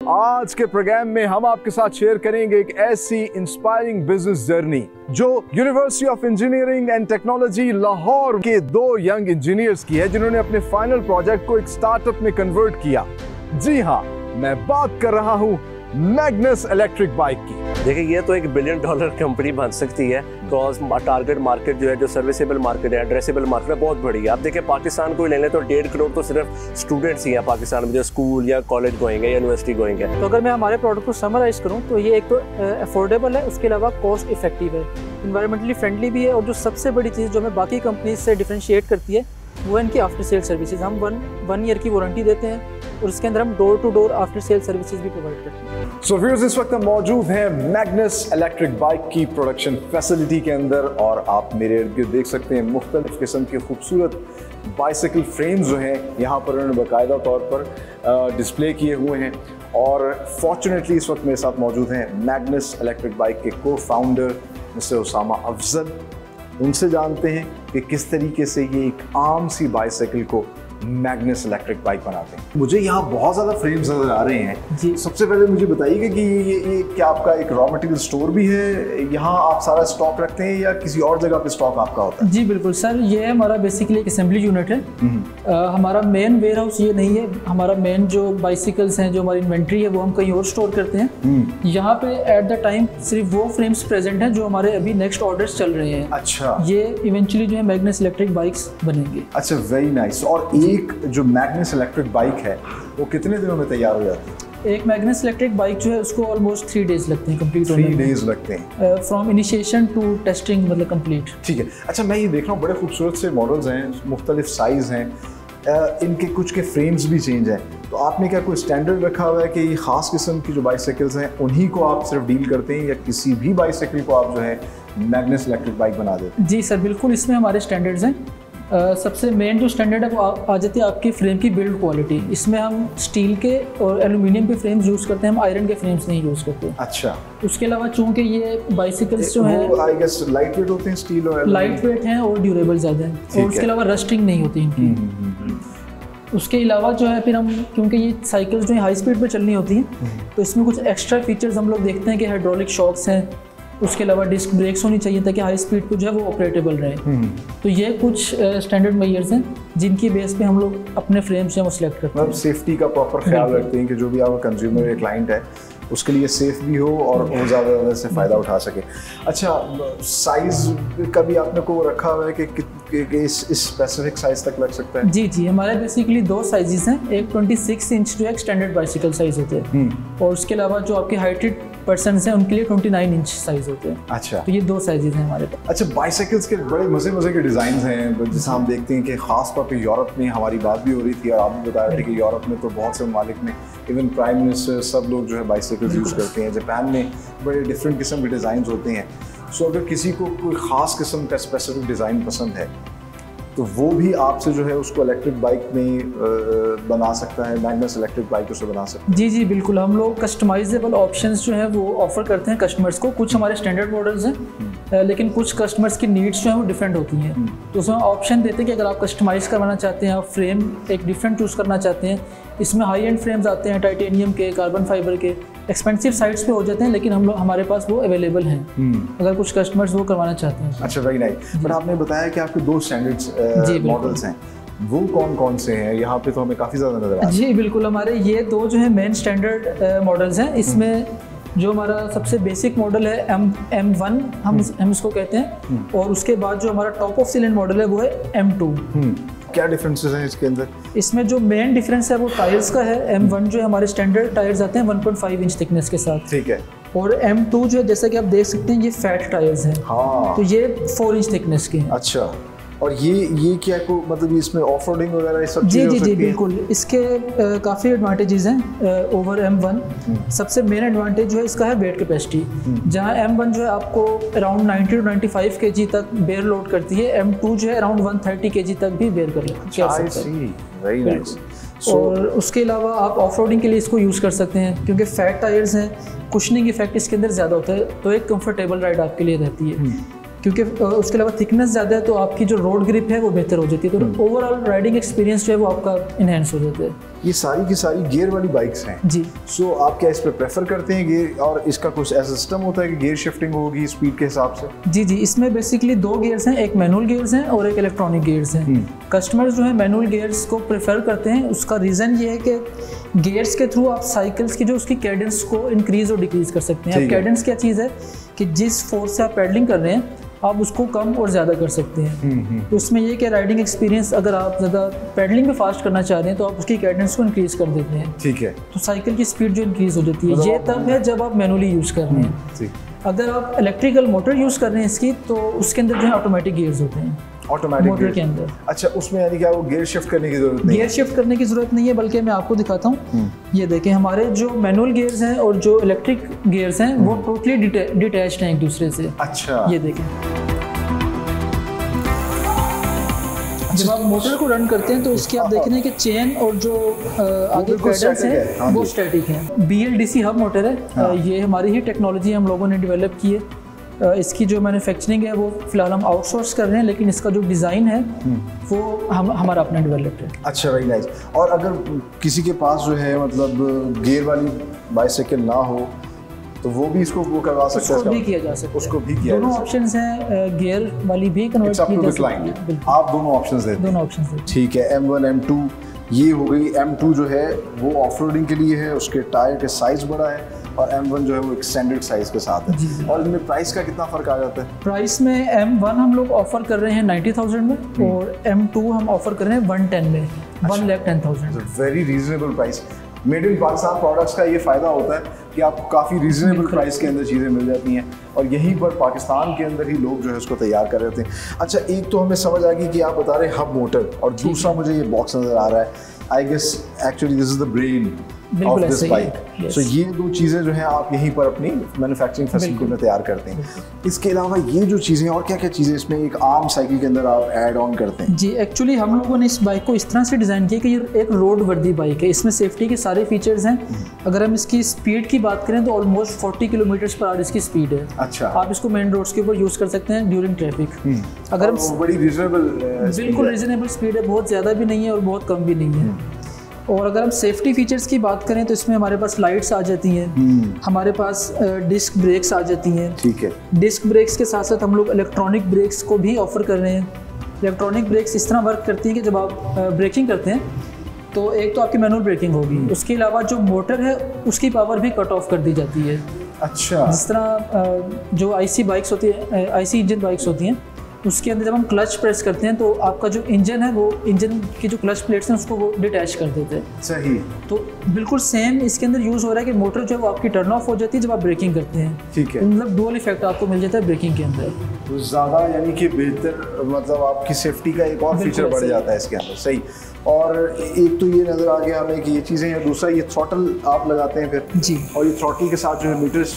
आज के प्रोग्राम में हम आपके साथ शेयर करेंगे एक ऐसी इंस्पायरिंग बिजनेस जर्नी जो university of engineering and technology Lahore के 2 यंग इंजीनियर्स की है, जिन्होंने अपने फाइनल प्रोजेक्ट को एक स्टार्टअप में कन्वर्ट किया। जी हाँ, मैं बात कर रहा हूँ मैग्नस इलेक्ट्रिक बाइक की। देखिए, ये तो एक $1 बिलियन कंपनी बन सकती है, बिकॉज टारगेट मार्केट जो है, जो सर्विसेबल मार्केट है, एड्रेसेबल मार्केट है, बहुत बड़ी है। आप देखिए, पाकिस्तान को ले लें तो 1.5 करोड़ तो सिर्फ स्टूडेंट्स ही हैं पाकिस्तान में, जो स्कूल या कॉलेज गोएंगे या यूनिवर्सिटी गोएंगे। तो अगर मैं हमारे प्रोडक्ट को समराइज़ करूँ तो ये एक तो अफोर्डेबल है, उसके अलावा कॉस्ट इफेक्टिव है, इन्वायरमेंटली फ्रेंडली भी है, और जो सबसे बड़ी चीज़ जो हमें बाकी कंपनीज से डिफरेंशिएट करती है वो है इनकी आफ्टर सेल सर्विसेज। हम वन ईयर की वारंटी देते हैं और इसके अंदर हम door to door after sale services भी प्रोवाइड करते हैं। सो व्यूअर्स, इस वक्त हम मौजूद हैं मैग्नस इलेक्ट्रिक बाइक की प्रोडक्शन फैसिलिटी के अंदर, और आप मेरे इर्द गिर्द देख सकते हैं मुख्तलिफ किस्म के खूबसूरत बाइसिकल फ्रेम्स जो हैं यहाँ पर उन्होंने बाकायदा तौर पर डिस्प्ले किए हुए हैं। और फॉर्चुनेटली इस वक्त मेरे साथ मौजूद हैं मैग्नस इलेक्ट्रिक बाइक के को फाउंडर मिस्टर उसामा अफजल। उनसे जानते हैं कि किस तरीके से ये एक आम सी बाइसाइकिल को मैग्नस इलेक्ट्रिक बाइक बनाते हैं। मुझे यहाँ बहुत ज़्यादा फ्रेम्स नज़र आ रहे हैं जी। सबसे पहले मुझे बताइएगा कि ये क्या आपका एक रॉ मटेरियल स्टोर भी है, यहाँ आप सारा स्टॉक रखते हैं या किसी और जगह पे स्टॉक आपका होता है? जी बिल्कुल सर, ये हमारा बेसिकली एक असेंबली यूनिट है। हमारा मेन वेयर हाउस ये नहीं है। हमारा मेन जो बाइसिकल्स हैं, जो हमारी इन्वेंट्री है, वो हम कहीं और स्टोर करते हैं। यहाँ पे एट द टाइम सिर्फ वो फ्रेम्स प्रेजेंट हैं जो हमारे अभी नेक्स्ट ऑर्डर्स चल रहे हैं। अच्छा, ये इवेंचुअली जो है मैग्नस इलेक्ट्रिक बाइक्स बनेंगे। अच्छा, वेरी नाइस। और एक जो मैग्नस इलेक्ट्रिक बाइक है वो कितने दिनों में तैयार हो जाती है? एक मैग्नस इलेक्ट्रिक बाइक जो है उसको ऑलमोस्ट 3 डेज लगते हैं कंप्लीट होने में। 3 डेज लगते हैं फ्रॉम इनिशिएशन टू टेस्टिंग, मतलब कंप्लीट। ठीक है। अच्छा, मैं ये देख रहा हूँ बड़े खूबसूरत से मॉडल्स हैं, मुख्तलिफ साइज़ हैं, इनके कुछ के फ्रेम्स भी चेंज हैं। तो आपने क्या कोई स्टैंडर्ड रखा हुआ है कि ये ख़ास किस्म की जो बाइसाइकिल्स हैं उन्हीं को आप सिर्फ डील करते हैं, या किसी भी बाइसाइकिल को आप जो है मैग्नस इलेक्ट्रिक बाइक बना देते हैं? जी सर, बिल्कुल, इसमें हमारे स्टैंडर्ड्स हैं। सबसे मेन जो स्टैंडर्ड है वो आ जाती है आपकी फ्रेम की बिल्ड क्वालिटी। इसमें हम स्टील के और एल्यूमिनियम के फ्रेम्स यूज़ करते हैं, हम आयरन के फ्रेम्स नहीं यूज़ करते। अच्छा। उसके अलावा चूंकि ये बाइसिकल्स जो है आई गेस लाइट वेट होते हैं, स्टील और लाइट वेट हैं और ड्यूरेबल ज़्यादा है, और उसके अलावा रस्टिंग नहीं होती इनकी। उसके अलावा जो है फिर हम, क्योंकि ये साइकिल्स जो है हाई स्पीड पे चलनी होती हैं, तो इसमें कुछ एक्स्ट्रा फीचर्स हम लोग देखते हैं कि हाइड्रोलिक शॉक्स हैं, उसके अलावा डिस्क ब्रेक्स होनी चाहिए ताकि हाई स्पीड पे जो है वो ऑपरेटेबल रहे। तो ये कुछ स्टैंडर्ड मेजर्स हैं जिनकी बेस पे हम लोग अपने फ्रेम से वो सिलेक्ट करते हैं। सेफ्टी का प्रॉपर ख्याल रखते हैं कि जो भी आपका कंज्यूमर या क्लाइंट है उसके लिए सेफ भी हो और वो ज़्यादा से फ़ायदा उठा सके। अच्छा, साइज़ का भी आपने को रखा हुआ है कि इस स्पेसिफिक साइज़ तक लग सकता है? जी जी, हमारे बेसिकली 2 साइजेस हैं। एक 26 इंच जो है स्टैंडर्ड बाइसिकल साइज़ होते हैं, और उसके अलावा जो आपके हाइटेड पर्सन्स हैं उनके लिए 29 इंच साइज़ होते हैं। अच्छा, तो ये 2 साइजेस हैं हमारे पास। अच्छा, बाइसाइकिल्स के बड़े मज़े के डिज़ाइन हैं, जैसे हम देखते हैं कि ख़ास तौर पे यूरोप में हमारी बात भी हो रही थी और आप भी बता रहे थे कि यूरोप में तो बहुत से ममालिक में इवन प्राइम मिनिस्टर सब लोग जो है बाइसाइकिल्स यूज़ करते हैं। जापान में बड़े डिफरेंट किस्म के डिज़ाइन होते हैं। सो अगर किसी को कोई ख़ास किस्म का स्पेसिफिक डिज़ाइन पसंद है तो वो भी आपसे जो है उसको इलेक्ट्रिक बाइक में बना सकता है, मैग्नस इलेक्ट्रिक बाइक उसे बना सकता है? जी जी बिल्कुल, हम लोग कस्टमाइजेबल ऑप्शंस जो है वो ऑफर करते हैं कस्टमर्स को। कुछ हमारे स्टैंडर्ड मॉडल्स हैं, लेकिन कुछ कस्टमर्स की नीड्स जो है वो डिफरेंट होती हैं, तो उसमें ऑप्शन देते हैं कि अगर आप कस्टमाइज़ करवाना चाहते हैं, आप फ्रेम एक डिफरेंट चूज़ करना चाहते हैं। इसमें हाई एंड फ्रेम्स आते हैं, टाइटेनियम के, कार्बन फाइबर के, एक्सपेंसिव साइट्स पे हो जाते हैं, लेकिन हमारे पास वो अवेलेबल हैं अगर कुछ कस्टमर्स वो करवाना चाहते हैं। अच्छा, वेरी नाइस। बट आपने बताया कि आपके 2 स्टैंडर्ड्स मॉडल्स हैं, वो कौन से हैं? यहाँ पे तो हमें काफ़ी ज़्यादा नजर आ रहा है। जी बिल्कुल, हमारे ये 2 जो है मेन स्टैंडर्ड मॉडल्स हैं। इसमें जो हमारा सबसे बेसिक मॉडल है M1 हम इसको कहते हैं, और उसके बाद जो हमारा टॉप ऑफ सीलेंट मॉडल है वो है M2। क्या डिफरेंसेस हैं इसके अंदर? इसमें जो मेन डिफरेंस है वो टायर्स का है। M1 जो है हमारे स्टैंडर्ड टायर्स आते हैं 1.5 इंच थिकनेस के साथ। ठीक है। और M2 जो है जैसा कि आप देख सकते हैं ये फैट टायर्स हैं। हाँ। तो ये 4 इंच थिकनेस के हैं। अच्छा, और ये क्या को मतलब इसमें ऑफ रोडिंग वगैरह ये सब चीज़ें? जी बिल्कुल, इसके काफ़ी एडवांटेजेस हैं ओवर M1। सबसे मेन एडवांटेज जो है इसका है वेट कैपेसिटी। जहाँ M1 जो है आपको अराउंड 90 to 95 kg तक बेयर लोड करती है, M2 जो है अराउंड 130 kg तक भी बेयर कर सकता है। Very nice. और उसके अलावा आप ऑफ रोडिंग के लिए इसको यूज़ कर सकते हैं, क्योंकि फैट टायर्स हैं, कुशनिंग इफेक्ट इसके अंदर ज़्यादा होता है, तो एक कंफर्टेबल राइड आपके लिए रहती है। क्योंकि उसके अलावा थिकनेस ज़्यादा है तो आपकी जो रोड ग्रिप है वो बेहतर हो जाती है, तो ओवरऑल राइडिंग एक्सपीरियंस जो है वो आपका इनहेंस हो जाता है। ये सारी की सारी गियर वाली बाइक्स हैं जी। सो आप क्या इस पे प्रेफर करते हैं गियर, और इसका कुछ ऐसा सिस्टम होता है कि गियर शिफ्टिंग होगी स्पीड के हिसाब से? जी जी, इसमें बेसिकली 2 गियर्स हैं, एक मैनुअल गियर्स हैं और एक इलेक्ट्रॉनिक गियर्स हैं। कस्टमर्स जो है मैनुअल गियर्स को प्रेफर करते हैं, उसका रीज़न ये है कि गियर्स के थ्रू आप साइकिल्स की जो उसकी कैडेंस को इंक्रीज़ और डिक्रीज़ कर सकते हैं। अब कैडेंस क्या चीज़ है कि जिस फोर्स से आप पैडलिंग कर रहे हैं आप उसको कम और ज़्यादा कर सकते हैं। तो उसमें ये कि राइडिंग एक्सपीरियंस, अगर आप ज़्यादा पैडलिंग में फास्ट करना चाह रहे हैं तो आप उसकी कैडेंस को इंक्रीज कर देते हैं। ठीक है। तो साइकिल की स्पीड जो इंक्रीज हो जाती है, ये तब है जब आप मैनुअली यूज़ कर रहे हैं। अगर आप इलेक्ट्रिकल मोटर यूज़ कर रहे हैं इसकी, तो उसके अंदर जो है ऑटोमेटिक गियर्स होते हैं ऑटोमेटिक मोटर के अंदर। अच्छा, उसमें यानी क्या वो गियर शिफ्ट करने की जरूरत नहीं? गियर शिफ्ट करने की ज़रूरत नहीं है, बल्कि मैं आपको दिखाता हूँ। ये देखें, हमारे जो मैनुअल गियर्स हैं और जो इलेक्ट्रिक गियर्स हैं वो टोटली डिटैच्ड हैं एक दूसरे से। अच्छा, ये देखें, जब आप मोटर को रन करते हैं तो इसकी आप देख रहे हैं कि चेन और जो आगे पैडल्स हैं वो स्टैटिक हैं। BLDC हब मोटर है, ये हमारी ही टेक्नोलॉजी हम लोगों ने डेवलप की है। इसकी जो मैन्युफैक्चरिंग है वो फिलहाल हम आउटसोर्स कर रहे हैं, लेकिन इसका जो डिज़ाइन है वो हमारा अपना डेवलप्ड है। अच्छा, वेरी नाइस। और अगर किसी के पास जो है मतलब गियर वाली बाइसाइकिल ना हो तो वो भी इसको वो करवा सकते हैं? उसको भी किया जा सकता है, उसको भी किया दोनों ऑप्शंस हैं, गियर वाली भी कन्वर्ट की जा सकती है। आप दोनों ऑप्शंस देते हैं? दोनों ऑप्शंस देते हैं। ठीक है। M1 M2 ये हो गई। M2 जो है वो ऑफ रोडिंग के लिए है, उसके टायर के साइज बड़ा है, और M1 जो है वो एक्सटेंडेड साइज के साथ है। और इनमें प्राइस का कितना फ़र्क आ जाता है? प्राइस में M1 हम लोग ऑफर कर रहे हैं 90,000 में, और M2 हम ऑफर कर रहे हैं 110 में, 1,10,000। Very reasonable price. Made in Pakistan products का ये फ़ायदा होता है कि आपको काफ़ी रीजनेबल प्राइस के अंदर चीज़ें मिल जाती हैं, और यहीं पर पाकिस्तान के अंदर ही लोग जो है उसको तैयार कर रहे थे। अच्छा, एक तो हमें समझ आ गई कि आप बता रहे हैं हब मोटर, और दूसरा मुझे ये बॉक्स नज़र आ रहा है। I guess actually this is the brain of this bike. So ये दो चीज़ें जो हैं आप यहीं पर अपनी मैन्युफैक्चरिंग फैसिलिटी में तैयार करते हैं। इसके अलावा ये जो चीज़ें और क्या क्या चीज़ें इसमें एक आम साइकिल के अंदर आप ऐड ऑन करते हैं? जी, एक्चुअली हम लोगों ने इस बाइक को इस तरह से डिज़ाइन किया कि ये एक रोड वर्दी बाइक है। इसमें सेफ्टी के सारे फीचर्स हैं। अगर हम इसकी स्पीड की बात करें तो ऑलमोस्ट 40 किलोमीटर/आवर इसकी स्पीड है। अच्छा, आप इसको मेन रोड्स के ऊपर यूज़ कर सकते हैं ड्यूरिंग ट्रैफिक। अगर हम बड़ी रीजनेबल, बिल्कुल रीजनेबल स्पीड है, बहुत ज़्यादा भी नहीं है और बहुत कम भी नहीं है। और अगर हम सेफ्टी फीचर्स की बात करें तो इसमें हमारे पास लाइट्स आ जाती हैं, हमारे पास डिस्क ब्रेक्स आ जाती हैं। ठीक है। डिस्क ब्रेक्स के साथ साथ हम लोग इलेक्ट्रॉनिक ब्रेक्स को भी ऑफर कर रहे हैं। इलेक्ट्रॉनिक ब्रेक्स इस तरह वर्क करती हैं कि जब आप ब्रेकिंग करते हैं तो एक तो आपकी मैनुअल ब्रेकिंग होगी, उसके अलावा जो मोटर है उसकी पावर भी कट ऑफ कर दी जाती है। अच्छा, जिस तरह जो IC बाइक्स होती है, IC इंजन बाइक्स होती हैं, उसके अंदर जब हम क्लच प्रेस करते हैं तो आपका जो इंजन है वो इंजन की जो क्लच प्लेट्स हैं उसको वो डिटैच कर देते हैं। सही। तो बिल्कुल सेम इसके अंदर यूज़ हो रहा है कि मोटर जो है वो आपकी टर्न ऑफ हो जाती है जब आप ब्रेकिंग करते हैं। ठीक है। मतलब डुअल इफेक्ट आपको मिल जाता है ब्रेकिंग के अंदर। तो ज़्यादा यानी कि बेहतर, मतलब आपकी सेफ्टी का एक और फीचर बढ़ जाता है इसके अंदर। सही। और एक तो ये नज़र आ गया हमें कि ये चीज़ें हैं, दूसरा ये थ्रॉटल आप लगाते हैं फिर? जी। और ये थ्रॉटल के साथ जो है मीटर्स,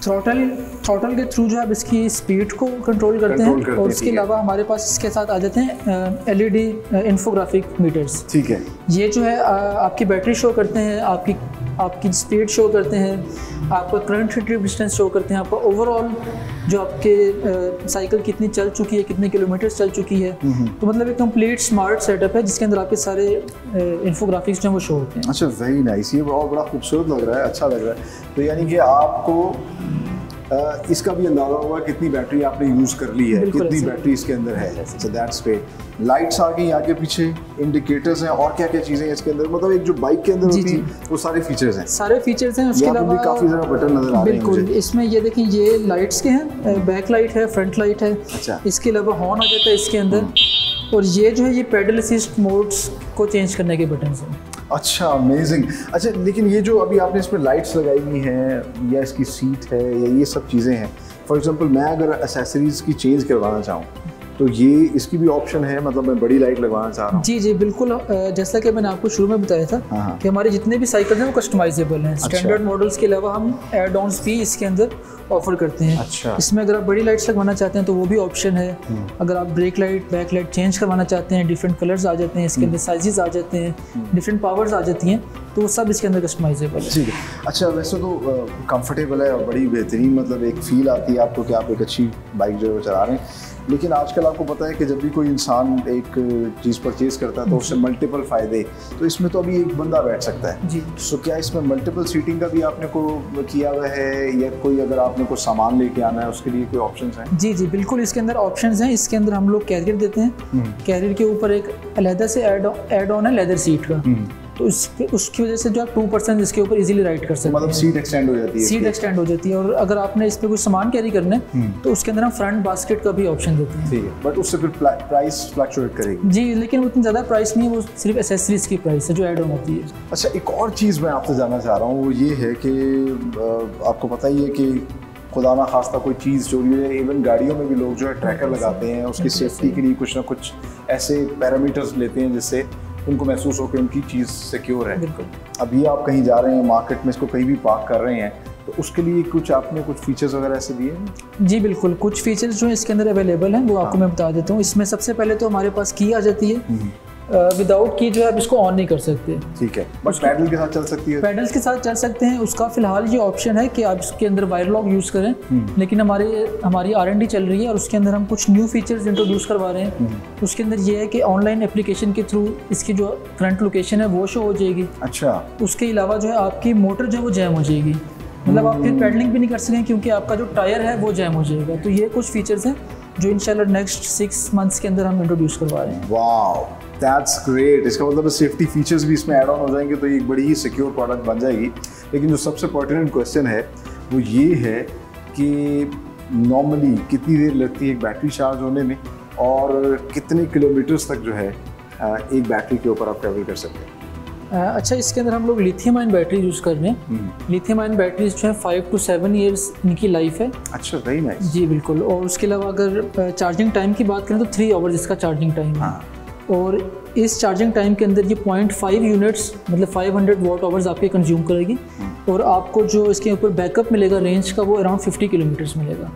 थ्रॉटल के थ्रू जो है आप इसकी स्पीड को कंट्रोल करते हैं, और उसके अलावा हमारे पास इसके साथ आ जाते हैं LED इंफोग्राफिक मीटर्स। ठीक है। ये जो है आपकी बैटरी शो करते हैं, आपकी स्पीड शो करते हैं, आपका करंट डिस्टेंस शो करते हैं, आपका ओवरऑल जो आपके साइकिल कितनी चल चुकी है, कितने किलोमीटर चल चुकी है। तो मतलब एक कंप्लीट स्मार्ट सेटअप है जिसके अंदर आपके सारे इंफोग्राफिक्स जो हैं वो शो होते हैं। अच्छा, वेरी नाइस। ये बहुत बड़ा खूबसूरत लग रहा है, अच्छा लग रहा है। तो यानी कि आपको इसका भी अंदाजा होगा कितनी बैटरी आपने यूज़ कर ली है, कितनी बैटरी इसके अंदर है। So that's great. लाइट्स आ गई आगे पीछे, इंडिकेटर्स हैं, और क्या क्या चीज़ें हैं इसके अंदर? मतलब एक जो बाइक के अंदर होती है वो सारे फीचर्स हैं। सारे फीचर्स हैं। उसके अलावा भी काफ़ी ज़्यादा बटन नज़र आ रहे हैं। बिल्कुल, इसमें ये देखिए, ये लाइट्स के हैं, बैक लाइट है, फ्रंट लाइट है। अच्छा। इसके अलावा हॉर्न आ जाता है इसके अंदर, और ये जो है ये पेडल असिस्ट मोड्स को चेंज करने के बटन हैं। अच्छा, अमेजिंग। अच्छा, लेकिन ये जो अभी आपने इसमें लाइट्स लगाई हुई हैं, या इसकी सीट है, या ये सब चीज़ें हैं, फॉर एग्जांपल मैं अगर एसेसरीज़ की चेंज करवाना चाहूँ तो ये इसकी भी ऑप्शन है, मतलब मैं बड़ी लाइट लगवाना चाह रहा हूँ। जी जी बिल्कुल, जैसा कि मैंने आपको शुरू में बताया था कि हमारे जितने भी साइकिल हैं वो कस्टमाइजेबल हैं। स्टैंडर्ड मॉडल्स के अलावा हम एड ऑन्स भी इसके अंदर ऑफर करते हैं। अच्छा। इसमें अगर आप बड़ी लाइट्स लगवाना चाहते हैं तो वो भी ऑप्शन है। अगर आप brake light, back light change करवाना चाहते हैं, डिफरेंट कलर्स आ जाते हैं इसके अंदर, साइजेस आ जाते हैं, डिफरेंट पावर्स आ जाती हैं, तो वो सब इसके अंदर कस्टमाइजेबल है। ठीक है। अच्छा, वैसे तो कंफर्टेबल है और बड़ी बेहतरीन, मतलब एक फील आती है आपको कि आप एक अच्छी बाइक जो है वो चला रहे हैं। लेकिन आजकल आपको पता है कि जब भी कोई इंसान एक चीज़ परचेज़ करता है तो उससे मल्टीपल फ़ायदे, तो इसमें तो अभी एक बंदा बैठ सकता है जी। सो क्या इसमें मल्टीपल सीटिंग का भी आपने को किया हुआ है, या कोई अगर आपने कोई सामान लेके आना है उसके लिए कोई ऑप्शंस हैं? जी जी बिल्कुल, इसके अंदर ऑप्शंस हैं। इसके अंदर हम लोग कैरियर देते हैं। कैरियर के ऊपर एक अलहदा से ऐड ऑन है लेदर सीट का, तो उसकी वजह से जो आप 2% इसके ऊपर इजीली राइड कर सकते हैं। मतलब सीट एक्सटेंड हो जाती है? सीट एक्सटेंड हो जाती है। और अगर आपने इस पर कुछ सामान कैरी करना है तो उसके अंदर हम फ्रंट बास्केट का भी ऑप्शन देते हैं। ठीक है, बट उससे फिर प्राइस फ्लक्चुएट करेगी? जी, लेकिन उतनी ज़्यादा प्राइस नहीं है, वो सिर्फ एसेसरीज की प्राइस है जो ऐड ऑन होती है। अच्छा, एक और चीज़ मैं आपसे जानना चाह रहा हूँ, वो ये है कि आपको पता ही है कि खुदा ना खास्ता कोई चीज़ चोरी हो जाए, इवन गाड़ियों में भी लोग जो है ट्रैकर लगाते हैं, उसकी सेफ्टी के लिए कुछ ना कुछ ऐसे पैरामीटर्स लेते हैं जिससे उनको महसूस हो कि उनकी चीज़ सिक्योर है। बिल्कुल। अभी आप कहीं जा रहे हैं मार्केट में, इसको कहीं भी पार्क कर रहे हैं, तो उसके लिए कुछ आपने कुछ फीचर्स वगैरह ऐसे दिए हैं? जी बिल्कुल, कुछ फीचर्स जो है इसके अंदर अवेलेबल हैं, वो आपको मैं बता देता हूँ। इसमें सबसे पहले तो हमारे पास की आ जाती है। विदाउट की जो है आप इसको ऑन नहीं कर सकते। ठीक है, बट पैडल के साथ चल सकती है? पैडल्स के साथ चल सकते हैं। उसका फिलहाल ये ऑप्शन है कि आप इसके अंदर वायर लॉक यूज़ करें, लेकिन हमारी R&D चल रही है और उसके अंदर हम कुछ न्यू फीचर्स इंट्रोड्यूस करवा रहे हैं। उसके अंदर ये है कि ऑनलाइन एप्लीकेशन के थ्रू इसकी जो करंट लोकेशन है वो शो हो जाएगी। अच्छा। उसके अलावा जो है आपकी मोटर जो है वो जैम हो जाएगी, मतलब आप फिर पैडलिंग भी नहीं कर सकेंगे क्योंकि आपका जो टायर है वो जैम हो जाएगा। तो ये कुछ फीचर्स हैं जो इंशाल्लाह नेक्स्ट 6 मंथ्स के अंदर हम इंट्रोड्यूस करवा रहे हैं। Wow, that's great. इसका मतलब सेफ्टी फीचर्स भी इसमें ऐड ऑन हो जाएंगे, तो ये एक बड़ी ही सिक्योर प्रोडक्ट बन जाएगी। लेकिन जो सबसे पर्टिनेंट क्वेश्चन है वो ये है कि नॉर्मली कितनी देर लगती है एक बैटरी चार्ज होने में, और कितने किलोमीटर्स तक जो है एक बैटरी के ऊपर आप ट्रैवल कर सकते हैं? अच्छा, इसके अंदर हम लोग लिथियम आयन बैटरी यूज़ कर रहे हैं। लिथियम आयन बैटरीज जो है 5 to 7 ईयर्स इनकी लाइफ है। अच्छा, वेरी नाइस। जी बिल्कुल। और उसके अलावा अगर चार्जिंग टाइम की बात करें तो 3 आवर्स इसका चार्जिंग टाइम है। और इस चार्जिंग टाइम के अंदर ये 0.5 यूनिट्स मतलब 500 वॉट आवर्स आपके कंज्यूम करेगी। और आपको जो इसके ऊपर बैकअप मिलेगा रेंज का वो अराउंड 50 किलोमीटर्स मिलेगा।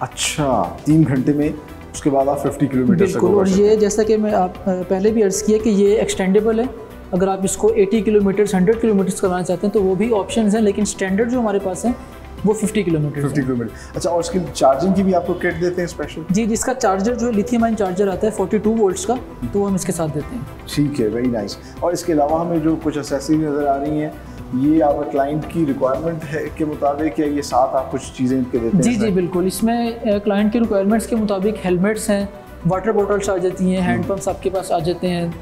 अच्छा, 3 घंटे में उसके बाद आप 50 किलोमीटर? बिल्कुल। और ये जैसा कि मैं आप पहले भी अर्ज़ किया कि ये एक्सटेंडेबल है। अगर आप इसको 80 किलोमीटर्स 100 किलोमीटर्स करवाना चाहते हैं तो वो भी ऑप्शंस हैं, लेकिन स्टैंडर्ड जो हमारे पास है वो 50 किलोमीटर। 50 किलोमीटर। अच्छा, और इसकी चार्जिंग की भी आपको किट देते हैं स्पेशल? जी, जिसका चार्जर जो है लिथियम आयन चार्जर आता है 42 वोल्ट्स का, तो वो हम इसके साथ देते हैं। ठीक है, वेरी नाइस। और इसके अलावा हमें जो कुछ एक्सेसरी नज़र आ रही हैं, ये आपका क्लाइंट की रिक्वायरमेंट है के मुताबिक, या ये साथ आप कुछ चीज़ें इनके देते हैं? जी जी बिल्कुल, इसमें क्लाइंट की रिक्वायरमेंट्स के मुताबिक हेलमेट्स हैं, वाटर बॉटल्स आ जाती हैं, हैंड पम्प्स आपके पास आ जाते हैं,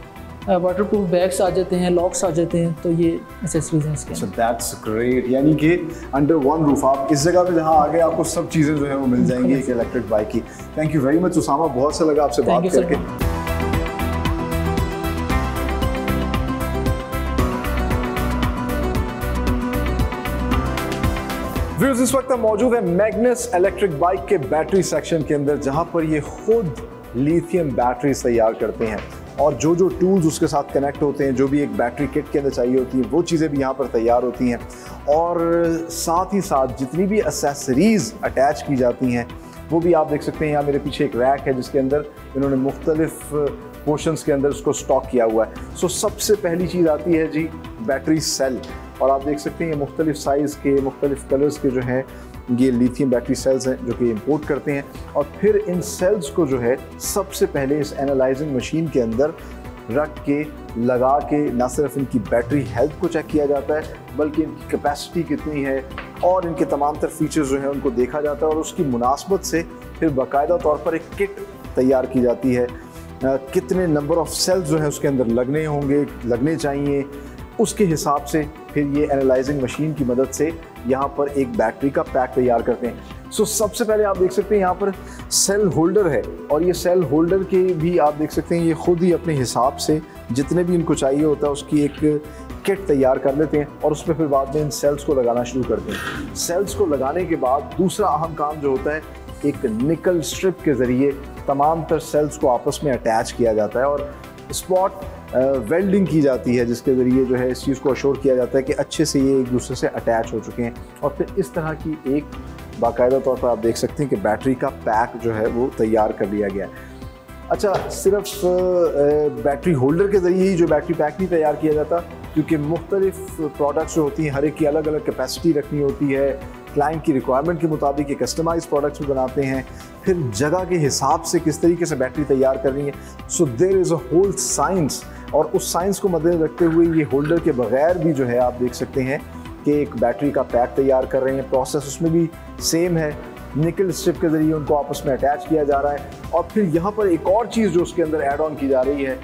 वाटरप्रूफ बैग्स आ जाते हैं, लॉक्स आ जाते हैं, तो ये एक्सेसरीज हैं इसके। So that's great. यानी कि अंडर वन रूफ आप इस जगह पे जहाँ आ गए आपको सब चीज़ें जो है वो मिल जाएंगी एक इलेक्ट्रिक बाइक की। Thank you very much Usama, बहुत अच्छा लगा आपसे बात करके। व्यूअर्स, इस वक्त हम मौजूद है मैग्नस इलेक्ट्रिक बाइक के बैटरी सेक्शन के अंदर, जहाँ पर ये खुद लिथियम बैटरीज तैयार करते हैं, और जो जो टूल्स उसके साथ कनेक्ट होते हैं, जो भी एक बैटरी किट के अंदर चाहिए होती हैं, वो चीज़ें भी यहाँ पर तैयार होती हैं। और साथ ही साथ जितनी भी एक्सेसरीज़ अटैच की जाती हैं वो भी आप देख सकते हैं। यहाँ मेरे पीछे एक रैक है जिसके अंदर इन्होंने मुख्तलिफ पोर्शंस के अंदर उसको स्टॉक किया हुआ है। सो सबसे पहली चीज़ आती है जी बैटरी सेल, और आप देख सकते हैं ये मुख्तलिफ साइज़ के, मुख्तलिफ कलर्स के जो हैं ये लिथियम बैटरी सेल्स हैं जो कि इंपोर्ट करते हैं। और फिर इन सेल्स को जो है सबसे पहले इस एनालाइजिंग मशीन के अंदर रख के लगा के ना सिर्फ इनकी बैटरी हेल्थ को चेक किया जाता है, बल्कि इनकी कैपेसिटी कितनी है और इनके तमाम तर फीचर्स जो हैं उनको देखा जाता है, और उसकी मुनासबत से फिर बाकायदा तौर पर एक किट तैयार की जाती है। कितने नंबर ऑफ सेल्स जो है उसके अंदर लगने चाहिए, उसके हिसाब से फिर ये एनालाइजिंग मशीन की मदद से यहाँ पर एक बैटरी का पैक तैयार करते हैं। सो सबसे पहले आप देख सकते हैं यहाँ पर सेल होल्डर है, और ये सेल होल्डर के भी आप देख सकते हैं ये खुद ही अपने हिसाब से जितने भी इनको चाहिए होता है उसकी एक किट तैयार कर लेते हैं, और उसमें फिर बाद में इन सेल्स को लगाना शुरू करते हैं। सेल्स को लगाने के बाद दूसरा अहम काम जो होता है एक निकल स्ट्रिप के ज़रिए तमाम तर सेल्स को आपस में अटैच किया जाता है और स्पॉट वेल्डिंग की जाती है, जिसके ज़रिए जो है इस चीज़ को अश्योर किया जाता है कि अच्छे से ये एक दूसरे से अटैच हो चुके हैं। और फिर इस तरह की एक बाकायदा तौर पर आप देख सकते हैं कि बैटरी का पैक जो है वो तैयार कर लिया गया है। अच्छा, सिर्फ बैटरी होल्डर के ज़रिए ही जो बैटरी पैक नहीं तैयार किया जाता, क्योंकि मुख्तलिफ प्रोडक्ट्स जो होती हैं हर एक की अलग अलग कैपेसिटी रखनी होती है, क्लाइंट की रिक्वायरमेंट के मुताबिक ये कस्टमाइज प्रोडक्ट्स भी बनाते हैं, फिर जगह के हिसाब से किस तरीके से बैटरी तैयार करनी है। So there is a whole science, और उस साइंस को मद्देनजर रखते हुए ये होल्डर के बगैर भी जो है आप देख सकते हैं कि एक बैटरी का पैक तैयार कर रहे हैं। प्रोसेस उसमें भी सेम है, निकल स्ट्रिप के ज़रिए उनको आपस में अटैच किया जा रहा है। और फिर यहाँ पर एक और चीज़ जो उसके अंदर ऐड ऑन की जा रही है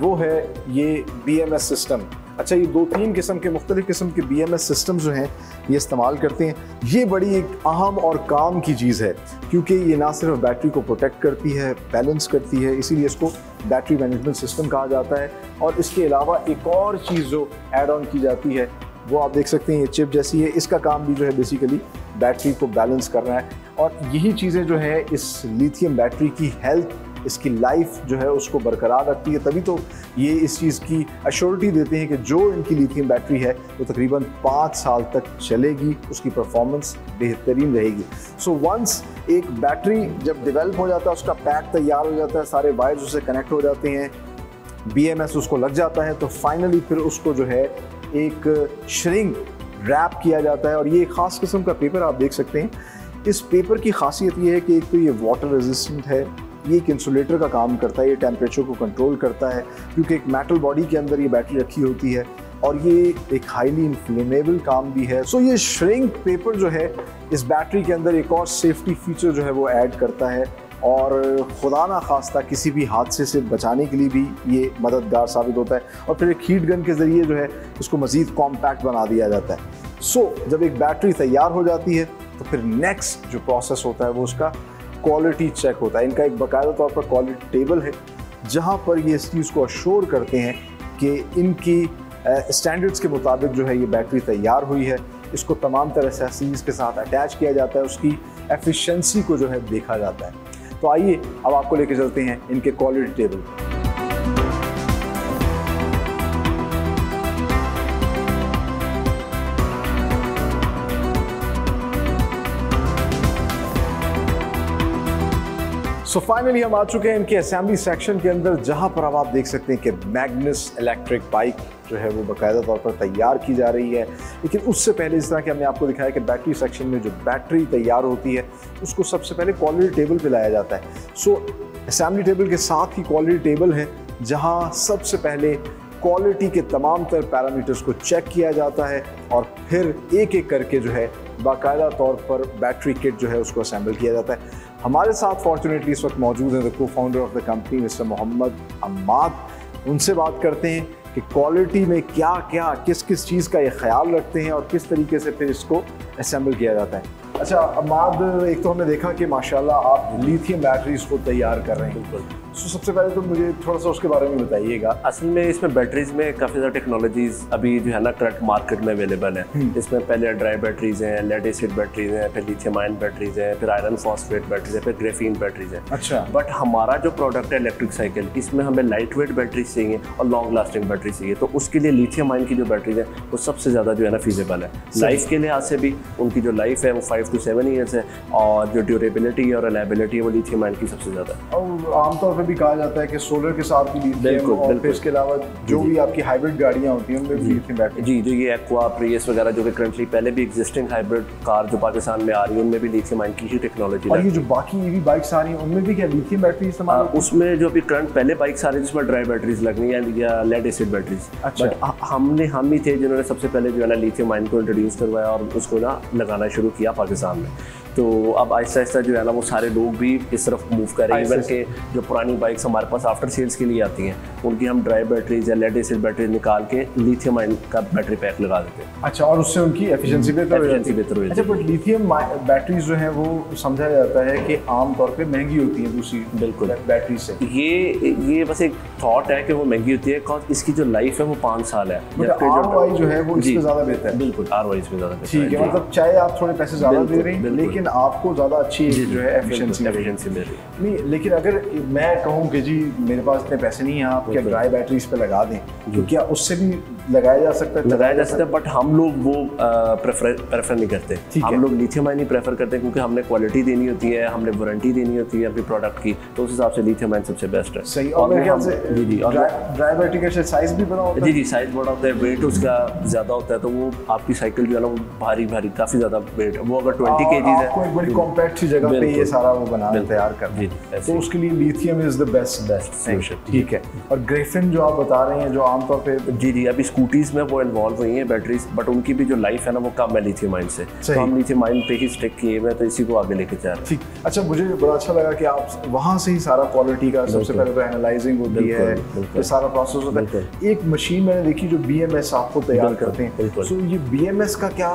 वो है ये BMS सिस्टम। अच्छा, ये 2-3 किस्म के मुख्तलिफ किस्म के BMS सिस्टम जो हैं ये इस्तेमाल करते हैं। ये बड़ी एक अहम और काम की चीज़ है, क्योंकि ये ना सिर्फ बैटरी को प्रोटेक्ट करती है, बैलेंस करती है, इसीलिए इसको बैटरी मैनेजमेंट सिस्टम कहा जाता है। और इसके अलावा एक और चीज़ जो ऐड ऑन की जाती है वो आप देख सकते हैं, ये चिप जैसी है। इसका काम भी जो है बेसिकली बैटरी को बैलेंस करना है। और यही चीज़ें जो है इस लिथियम बैटरी की हेल्थ, इसकी लाइफ जो है उसको बरकरार रखती है। तभी तो ये इस चीज़ की अश्योरिटी देते हैं कि जो इनकी लिथियम बैटरी है वो तकरीबन 5 साल तक चलेगी, उसकी परफॉर्मेंस बेहतरीन रहेगी। सो वंस एक बैटरी जब डेवलप हो जाता है, उसका पैक तैयार हो जाता है, सारे वायर्स उससे कनेक्ट हो जाते हैं, BMS उसको लग जाता है, तो फाइनली फिर उसको जो है एक श्रिंक रैप किया जाता है। और ये एक ख़ास किस्म का पेपर आप देख सकते हैं। इस पेपर की खासियत ये है कि एक तो ये वाटर रेजिस्टेंट है, ये एक इंसुलेटर का काम करता है, ये टेम्परेचर को कंट्रोल करता है, क्योंकि एक मेटल बॉडी के अंदर ये बैटरी रखी होती है, और ये एक हाईली इन्फ्लेमेबल काम भी है। सो ये श्रिंक पेपर जो है इस बैटरी के अंदर एक और सेफ्टी फीचर जो है वो ऐड करता है, और खुदा ना खास्ता किसी भी हादसे से बचाने के लिए भी ये मददगार साबित होता है। और फिर एक हीट गन के ज़रिए जो है इसको मज़ीद कॉम्पैक्ट बना दिया जाता है। सो जब एक बैटरी तैयार हो जाती है तो फिर नेक्स्ट जो प्रोसेस होता है वो उसका क्वालिटी चेक होता है। इनका एक बाकायदा तौर पर क्वालिटी टेबल है, जहाँ पर ये इस चीज़ को अश्योर करते हैं कि इनकी स्टैंडर्ड्स के मुताबिक जो है ये बैटरी तैयार हुई है। इसको तमाम तरह से एसेसरीज़ के साथ अटैच किया जाता है, उसकी एफिशिएंसी को जो है देखा जाता है। तो आइए अब आपको लेके चलते हैं इनके क्वालिटी टेबल। सो फाइनली हम आ चुके हैं इनके असेंबली सेक्शन के अंदर, जहां पर अब आप देख सकते हैं कि मैग्नस इलेक्ट्रिक बाइक जो है वो बाकायदा तौर पर तैयार की जा रही है। लेकिन उससे पहले इस तरह कि हमने आपको दिखाया कि बैटरी सेक्शन में जो बैटरी तैयार होती है उसको सबसे पहले क्वालिटी टेबल पे लाया जाता है। सो असेंबली टेबल के साथ ही क्वालिटी टेबल है, जहां सबसे पहले क्वालिटी के तमाम तर पैरामीटर्स को चेक किया जाता है, और फिर एक एक करके जो है बाकायदा तौर पर बैटरी किट जो है उसको असेंबल किया जाता है। हमारे साथ फॉर्चुनेटली इस वक्त मौजूद हैं the co founder of the company mister Mohammad Ammad. उनसे बात करते हैं कि क्वालिटी में क्या क्या किस किस चीज़ का ये ख्याल रखते हैं और किस तरीके से फिर इसको असेंबल किया जाता है। अच्छा अम्माद, एक तो हमने देखा कि माशाल्लाह आप लिथियम बैटरीज को तैयार कर रहे हैं। बिल्कुल। तो सबसे पहले तो मुझे थोड़ा सा उसके बारे में बताइएगा। असल में इसमें बैटरीज में काफ़ी ज़्यादा टेक्नोलॉजीज अभी जो है ना करंट मार्केट में अवेलेबल है। इसमें पहले ड्राई बैटरीज हैं, लेड एसिड बैटरीज हैं, फिर लिथियम आयन बैटरीज हैं, फिर आयरन फॉस्फेट बैटरीज हैं, फिर ग्रेफीन बैटरीज हैं। अच्छा। बट हमारा जो प्रोडक्ट है इलेक्ट्रिक साइकिल, इसमें हमें लाइट वेट बैटरीज चाहिए और लॉन्ग लास्टिंग बैटरी चाहिए। तो उसके लिए लिथियम आयन की जो बैटरीज है वो सबसे ज़्यादा जो है ना फीजेबल है। लाइफ के लिहाज से भी उनकी जो लाइफ है वो 5 to 7 ईयर्स है, और जो ड्यूरेबिलिटी और रिलायबिलिटी है वो लिथियम आयन की सबसे ज़्यादा है। और आमतौर पर भी कहा जाता है कि सोलर के साथ भी लिथियम, और फिर इसके अलावा जो भी आपकी हाइब्रिड गाड़ियाँ होती हैं उनमें भी लिथियम बैटरी। जी, जो ये एक्वा, प्रियस वगैरह जो कि करंटली पहले भी एग्जिस्टिंग हाइब्रिड कार जो पाकिस्तान में आ रही है उनमें भी लिथियम आयन की ही टेक्नोलॉजी है। और ये जो बाकी ईवी बाइक्स आ रही हैं उनमें भी क्या लिथियम बैटरी इस्तेमाल? उसमें जो अभी करंट पहले बाइक्स आ रही है जिसमें ड्राई बैटरीज लगनी है या लेड एसिड बैटरीज। अच्छा। बट हम ही थे जिन्होंने सबसे पहले जो है ना लिथियम आयन को इंट्रोड्यूस करवाया और उसको ना लगाना शुरू किया पाकिस्तान में। तो अब आहिस्ता आहिस्ता जो है ना वो सारे लोग भी इस तरफ मूव कर रहे हैं। इवन के जो पुरानी बाइक्स हमारे पास आफ्टर सेल्स के लिए आती हैं उनकी हम ड्राई बैटरीज या लेड एसिड बैटरीज निकाल के लिथियम आयन का बैटरी पैक लगा देते हैं। अच्छा, और उससे उनकी एफिशिएंसी बेहतर हो जाती है। अच्छा, बट लिथियम बैटरीज जो हैं वो समझा जाता है कि आम तौर पे महंगी होती हैं दूसरी बिल्कुल बैटरी से। ये बस एक थॉट है कि वो महंगी होती है, बिकॉज इसकी जो लाइफ है वो 5 साल है। ROI जो है वो इससे ज़्यादा बेहतर है। बिल्कुल, ROI इसमें ज़्यादा बेहतर है। ठीक है, मतलब चाहे आप थोड़े पैसे ज़्यादा ज़्यादा दे रहे हैं लेकिन आपको ज़्यादा अच्छी जो है एफिशिएंसी मिल रही है। नहीं, लेकिन अगर मैं कहूँ कि जी मेरे पास इतने पैसे नहीं हैं, आप क्या ड्राई बैटरीज पे लगा दें, तो क्या उससे भी लगाया जा सकता है? लगाया जा सकता है, बट हम लोग वो प्रेफर नहीं करते। हम लोग लिथियम आयन ही प्रेफर करते हैं, क्योंकि हमने क्वालिटी देनी होती है, हमने वारंटी देनी होती है अपनी प्रोडक्ट की, तो उस हिसाब से लिथियम आयन सबसे बेस्ट है। सही। और मेरे ख्याल से जी और ड्राई बैटरी का साइज भी बड़ा होता है। जी साइज बड़ा होता है, वेट उसका ज़्यादा होता है, तो वो आपकी साइकिल जो है ना वो भारी काफ़ी ज़्यादा वेट, वो अगर 20 kg है आपको एक बड़ी कॉम्पैक्ट सी जगह पे ये सारा वो बनाना तैयार करना है, तो उसके लिए lithium is the best solution. ठीक है। और ग्रेफिन जो आप बता रहे हैं, जो आमतौर पे जी अभी स्कूटीज में वो इन्वॉल्व हुई हैं बैटरीज, बट उनकी भी जो लाइफ है ना वो कम है लिथियम आयन से, तो हम लिथियम आयन पे ही स्टिक किए हुए, तो इसी को आगे लेके जा रहे हैं। ठीक। अच्छा, मुझे बड़ा अच्छा लगा कि आप वहाँ से ही सारा क्वालिटी का सबसे पहले तो एनालाइजिंग होती है, ये सारा प्रोसेस होता है। एक मशीन मैंने देखी जो BMS आपको तैयार करते हैं, तो ये BMS का क्या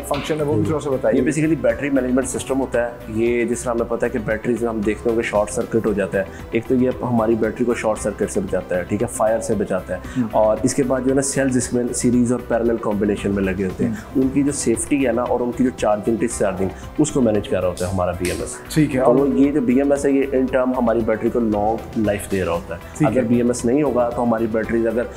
फंक्शन है वो भी थोड़ा सा बताइए। ये बेसिकली बैटरी मैनेजमेंट सिस्टम होता है। ये जिस तरह हमें पता है कि बैटरीज में हम देखते होंगे शॉर्ट सर्किट हो जाता है, एक तो ये हमारी बैटरी को शॉर्ट सर्किट से बचाता है, ठीक है, फायर से बचाता है, और इसके बाद जो है ना सेल्स इसमें सीरीज और पैरेलल कॉम्बिनेशन में लगे होते हैं, उनकी जो सेफ्टी है ना और उनकी जो चार्जिंग डिस्चार्जिंग उसको मैनेज कर रहा होता है हमारा BMS। ठीक है। और ये जो BMS है ये इन टर्म हमारी बैटरी को लॉन्ग लाइफ दे रहा होता है। अगर BMS नहीं होगा तो हमारी बैटरीज अगर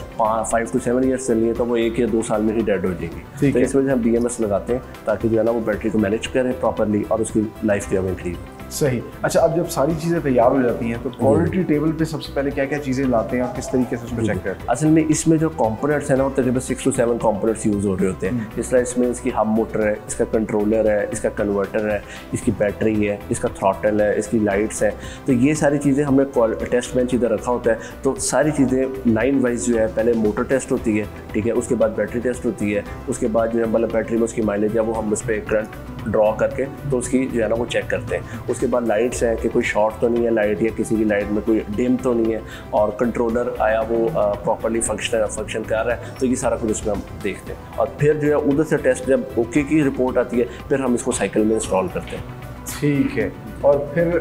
5 to 7 ईयर्स चलनी है तो वो 1 या 2 साल में ही डेड हो जाएगी। तो इस वजह से हम BMS लगाते हैं ताकि जो है ना वो बैटरी को मैनेज करें प्रॉपरली और उसकी लाइफ जो है इंक्रीज। सही। अच्छा, अब जब सारी चीज़ें तैयार हो जाती हैं तो क्वालिटी टेबल पे सबसे पहले क्या क्या चीज़ें लाते हैं और किस तरीके से उसको चेक करते हैं? असल में इसमें जो कंपोनेंट्स हैं ना वो तकरीबन 6 to 7 कंपोनेंट्स यूज़ हो रहे होते हैं। जिस तरह इसमें इसकी हब मोटर है, इसका कंट्रोलर है, इसका कन्वर्टर है, इसकी बैटरी है, इसका थ्रॉटल है, इसकी लाइट्स है, तो ये सारी चीज़ें हमने टेस्ट बेंच इधर रखा होता है। तो सारी चीज़ें लाइन वाइज जो है पहले मोटर टेस्ट होती है, ठीक है, उसके बाद बैटरी टेस्ट होती है, उसके बाद जो है मतलब बैटरी में उसकी माइलेज है वो हम उस पर करंट ड्रॉ करके तो उसकी जो है ना वो चेक करते हैं। उसके बाद लाइट्स हैं कि कोई शॉर्ट तो नहीं है लाइट, या किसी की लाइट में कोई डिम तो नहीं है, और कंट्रोलर आया वो प्रॉपर्ली फंक्शन कर रहा है, तो ये सारा कुछ उसमें हम देखते हैं। और फिर जो है उधर से टेस्ट जब ओके की रिपोर्ट आती है फिर हम इसको साइकिल में इंस्टॉल करते हैं। ठीक है। और फिर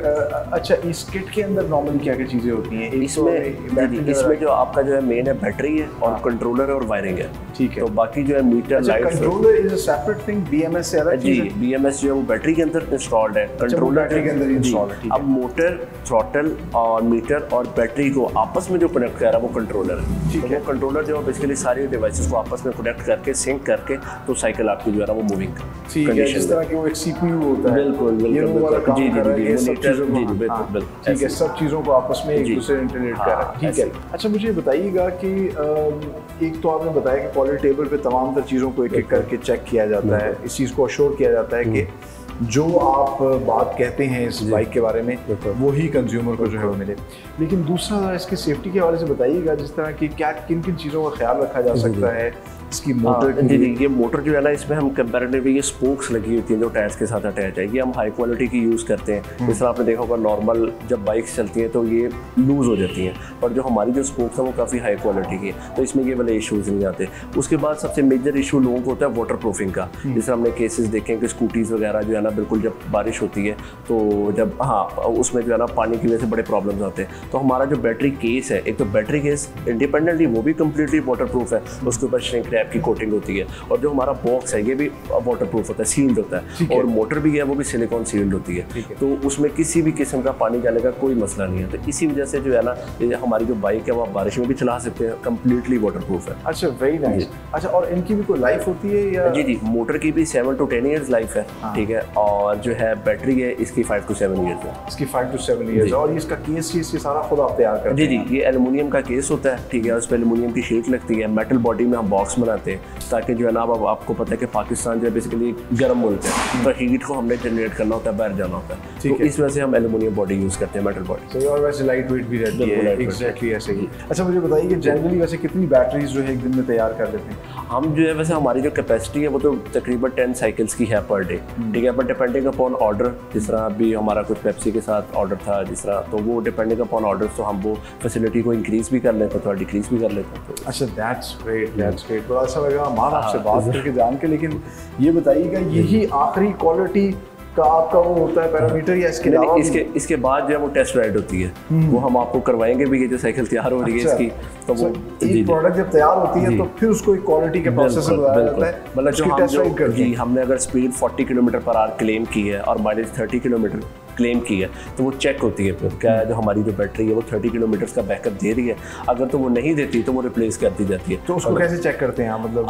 अच्छा, इस किट के अंदर नॉर्मली क्या क्या चीज़ें होती हैं? इसमें जो आपका जो है मेन है बैटरी है और कंट्रोलर है और वायरिंग है। ठीक है। तो बाकी जो है meter light, controller is a separate thing, BMS से अलग चीज़ है। BMS जो है वो बैटरी के अंदर इंस्टॉल्ड है, कंट्रोलर बैटरी के अंदर इंस्टॉल्ड है। अब मोटर, थ्रॉटल और मीटर और बैटरी को आपस में जो कनेक्ट कर रहा है वो कंट्रोलर है। ठीक है। वो कंट्रोलर जो है बेसिकली सारी डिवाइसेस को आपस में कनेक्ट करके सिंक करके तो साइकिल आपकी जो है वो मूविंग कंडीशन, जिस तरह की वो एक CPU होता है। बिल्कुल ठीक है, सब चीज़ों को आपस में एक दूसरे इंटरनेट कर रहा है। ठीक है। अच्छा, मुझे बताइएगा कि एक तो आपने बताया कि क्वालिटी टेबल पे तमाम तर चीज़ों को एक एक करके चेक किया जाता है, इस चीज़ को अश्योर किया जाता है कि जो आप बात कहते हैं इस बाइक के बारे में वो ही कंज्यूमर को जो है वो मिले। लेकिन दूसरा इसकी सेफ्टी के हवाले से बताइएगा, जिस तरह की क्या किन किन चीज़ों का ख्याल रखा जा सकता है इसकी मोटर? ये मोटर जो है ना इसमें हम कंपैरेटिवली ये स्पोक्स लगी होती हैं जो टायर्स के साथ अटैच है, ये हम हाई क्वालिटी की यूज़ करते हैं। जिस तरह आपने देखा होगा नॉर्मल जब बाइक्स चलती हैं तो ये लूज़ हो जाती हैं, पर जो हमारी जो स्पोक्स हैं वो काफ़ी हाई क्वालिटी की है, तो इसमें ये वाले इशूज़ नहीं आते। उसके बाद सबसे मेजर इशू लोगों को होता है वाटर प्रूफिंग का। जैसे हमने केसेस देखे हैं कि स्कूटीज़ वगैरह जो है ना बिल्कुल जब बारिश होती है तो जब उसमें जो है ना पानी की वजह से बड़े प्रॉब्लम्स आते हैं, तो हमारा जो बैटरी केस है, एक तो बैटरी केस इंडिपेंडेंटली वो भी कम्प्लीटली वाटर प्रूफ है, उसके ऊपर श्रिंक रैप की कोटिंग होती है, और जो हमारा बॉक्स है ये भी वाटर प्रूफ होता है, सील्ड होता है, और मोटर भी है वो भी सिलिकॉन सील्ड होती है, तो उसमें किसी भी किस्म का पानी जाने का कोई मसला नहीं है। तो इसी वजह से जो है ना हमारी जो बाइक है वो आप बारिश में भी चला सकते हैं, कम्प्लीटली वाटर प्रूफ है। अच्छा, वेरी नाइस। अच्छा, और इनकी भी कोई लाइफ होती है या? जी, मोटर की भी 7 to 10 ईयर्स लाइफ है। ठीक है। और जो है बैटरी है इसकी 5 to 7 ईयर्स है। इसकी 5 to 7 ईयर्स। और इसका केस ये सारा खुद आप तैयार करते हैं? जी, ये एल्युमिनियम का केस होता है। ठीक है। उस पर एल्युमिनियम की शीट लगती है, मेटल बॉडी में हम बॉक्स बनाते हैं, ताकि जो है ना अब आपको पता है कि पाकिस्तान जो है बेसिकली गर्म मुल्क है, तो हीट को हमने जनरेट करना होता है, बाहर जाना होता है, तो इस वजह से हम एल्युमिनियम बॉडी यूज़ करते हैं, मेटल बॉडी। और वैसे लाइट वेट भी रहती है। एग्जैक्टली ऐसे ही। अच्छा, मुझे बताइए कि जनरली वैसे कितनी बैटरीज जो है एक दिन में तैयार कर लेते हैं? हम जो है वैसे हमारी जो कैपेसिटी है वो तो तकरीबन 10 साइकिल्स की है पर डे। ठीक है। बट डिपेंडिंग अपॉन ऑर्डर, जिस तरह अभी हमारा कुछ पेप्सी के साथ ऑर्डर था जिस तरह, तो वो डिपेंडिंग अपॉन ऑर्डर तो हम वो फैसिलिटी को इंक्रीज़ भी कर लेते हैं, थोड़ा डिक्रीज़ भी कर लेते हैं। अच्छा, दैट्स ग्रेट। बड़ा अच्छा लगा मान आपसे बात करके जान के। लेकिन ये बताइएगा, यही आखिरी क्वालिटी का आपका वो होता है पैरामीटर या इसके अलावा इसके बाद जो है वो टेस्ट राइड होती है, वो हम आपको करवाएंगे भी, ये जो साइकिल तैयार हो रही है इसकी, तो वो एक प्रोडक्ट जब तैयार होती है तो फिर उसको एक क्वालिटी के प्रोसेस से बताया जाता है, मतलब जो हम जी हमने अगर स्पीड 40 किलोमीटर/आवर क्लेम की है और माइलेज 30 किलोमीटर क्लेम की है तो वो चेक होती है फिर क्या जो हमारी जो बैटरी है वो 30 किलोमीटर का बैकअप दे रही है, अगर तो वो नहीं देती तो वो रिप्लेस कर दी जाती है। तो उसको कैसे चेक करते हैं मतलब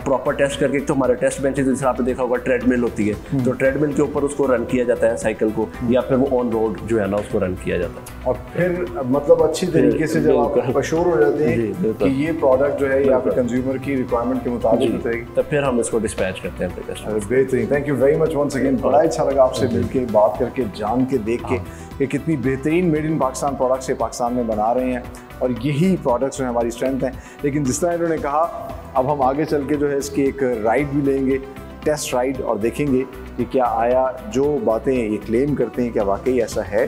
प्रॉपर टेस्ट करके, तो हमारे टेस्ट बेंचेस जैसे आपने देखा होगा ट्रेडमिल होती है, तो ट्रेडमिल के ऊपर उसको रन किया जाता है साइकिल को, या फिर वो ऑन रोड जो है ना उसको रन किया जाता है, और फिर मतलब अच्छी तरीके से जब आप अश्योर हो जाते हैं कि ये प्रोडक्ट जो है ये आपके कंज्यूमर की रिक्वायरमेंट के मुताबिक होगी, तब फिर हम इसको डिस्पैच करते हैं अपने कस्टमर। बेहतरीन, thank you very much once again, बड़ा अच्छा लगा आपसे मिलके, बात करके, जान के, देख के कि कितनी बेहतरीन मेड इन पाकिस्तान प्रोडक्ट्स ये पाकिस्तान में बना रहे हैं, और यही प्रोडक्ट्स जो हमारी स्ट्रेंथ हैं। लेकिन जिस तरह इन्होंने कहा, अब हम आगे चल के जो है इसकी एक राइड भी लेंगे, टेस्ट राइड, और देखेंगे कि क्या आया जो बातें ये क्लेम करते हैं क्या वाकई ऐसा है।